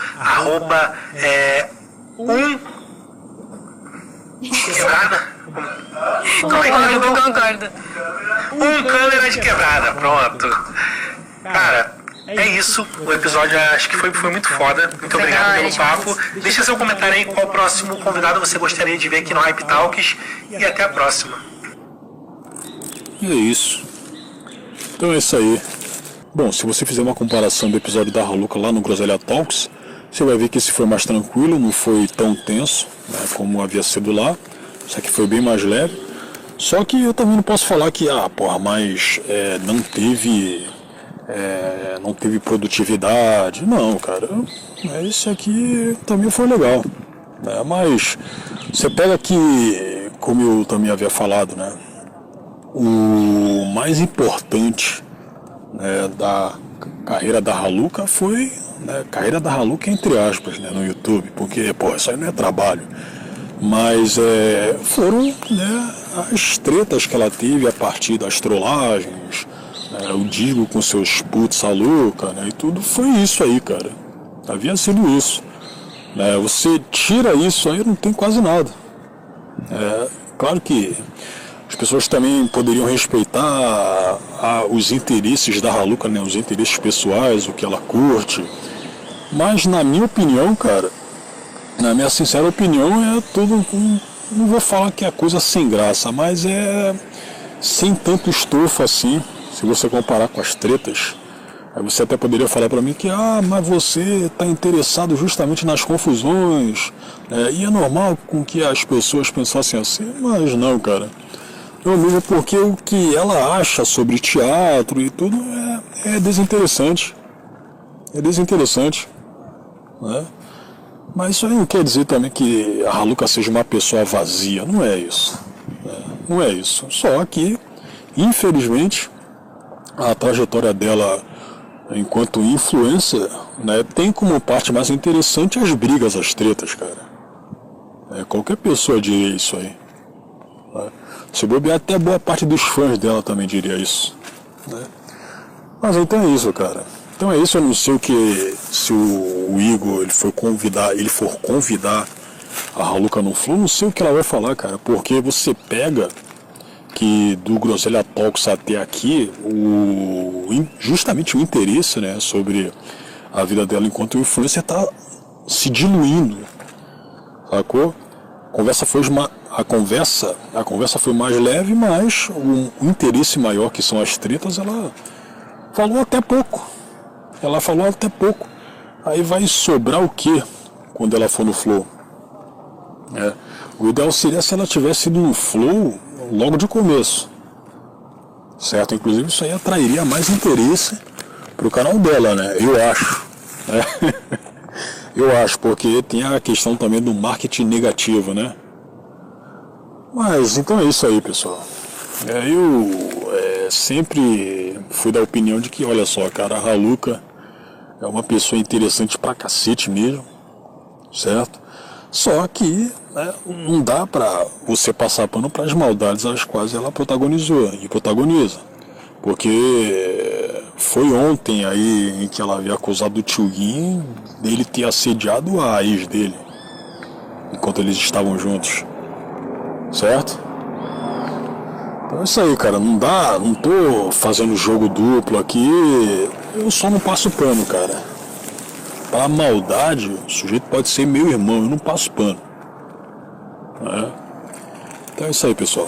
Quebrada? Concordo. Câmera de quebrada, pronto. Cara, é isso. O episódio acho que foi muito foda. Muito obrigado pelo papo. Deixa seu comentário aí qual o próximo convidado você gostaria de ver aqui no Hype Talks. E até a próxima. E é isso. Então é isso aí. Bom, se você fizer uma comparação do episódio da Raluca lá no Groselha Talks, você vai ver que esse foi mais tranquilo, não foi tão tenso, né, como havia sido lá. Isso aqui foi bem mais leve. Só que eu também não posso falar que, mas não teve produtividade. Não, cara. Esse aqui também foi legal. Né, mas você pega que, como eu também havia falado, né, o mais importante, né, da carreira da Raluca foi, né, carreira da Raluca entre aspas, né, no YouTube, porque, isso aí não é trabalho, mas foram, né, as tretas que ela teve a partir das trollagens, né, o Digo com seus putz Raluca, né, e tudo foi isso aí, cara, havia sido isso, né, você tira isso aí, não tem quase nada. Claro que as pessoas também poderiam respeitar os interesses da Raluca, né, os interesses pessoais, o que ela curte. Mas na minha opinião, cara, na minha sincera opinião, é tudo, não vou falar que é coisa sem graça, mas é sem tanto estofo assim, se você comparar com as tretas. Aí você até poderia falar pra mim que, mas você está interessado justamente nas confusões, né, e é normal com que as pessoas pensassem assim, mas não, cara. Não, mesmo porque o que ela acha sobre teatro e tudo é desinteressante. É desinteressante. Né? Mas isso aí não quer dizer também que a Raluca seja uma pessoa vazia. Não é isso. Né? Não é isso. Só que, infelizmente, a trajetória dela enquanto influencer, né, tem como parte mais interessante as brigas, as tretas, cara. Qualquer pessoa diria isso aí. Né? Se bobear, até boa parte dos fãs dela também diria isso. Né? Mas então é isso, cara. Então é isso, eu não sei se o Igor ele for convidar a Raluca no Flow, não sei o que ela vai falar, cara, porque você pega que do Groselha Talks até aqui, justamente o interesse, né, sobre a vida dela enquanto influencer tá se diluindo, sacou? A conversa foi mais leve, mas o interesse maior, que são as tretas, ela falou até pouco. Aí vai sobrar o que quando ela for no Flow? O ideal seria se ela tivesse ido no Flow logo de começo, certo? Inclusive isso aí atrairia mais interesse pro canal dela, né? Eu acho, né? Eu acho, porque tem a questão também do marketing negativo, né? Mas então é isso aí, pessoal. Eu sempre fui da opinião de que, olha só, cara, a Raluca é uma pessoa interessante pra cacete mesmo, certo? Só que, né, não dá pra você passar pano pras maldades às quais ela protagonizou e protagoniza. Porque foi ontem aí em que ela havia acusado o Tio Gui dele ter assediado a ex dele enquanto eles estavam juntos, certo? Então é isso aí, cara, não tô fazendo jogo duplo aqui, eu só não passo pano, cara. Pra maldade, o sujeito pode ser meu irmão, eu não passo pano. Então é isso aí, pessoal.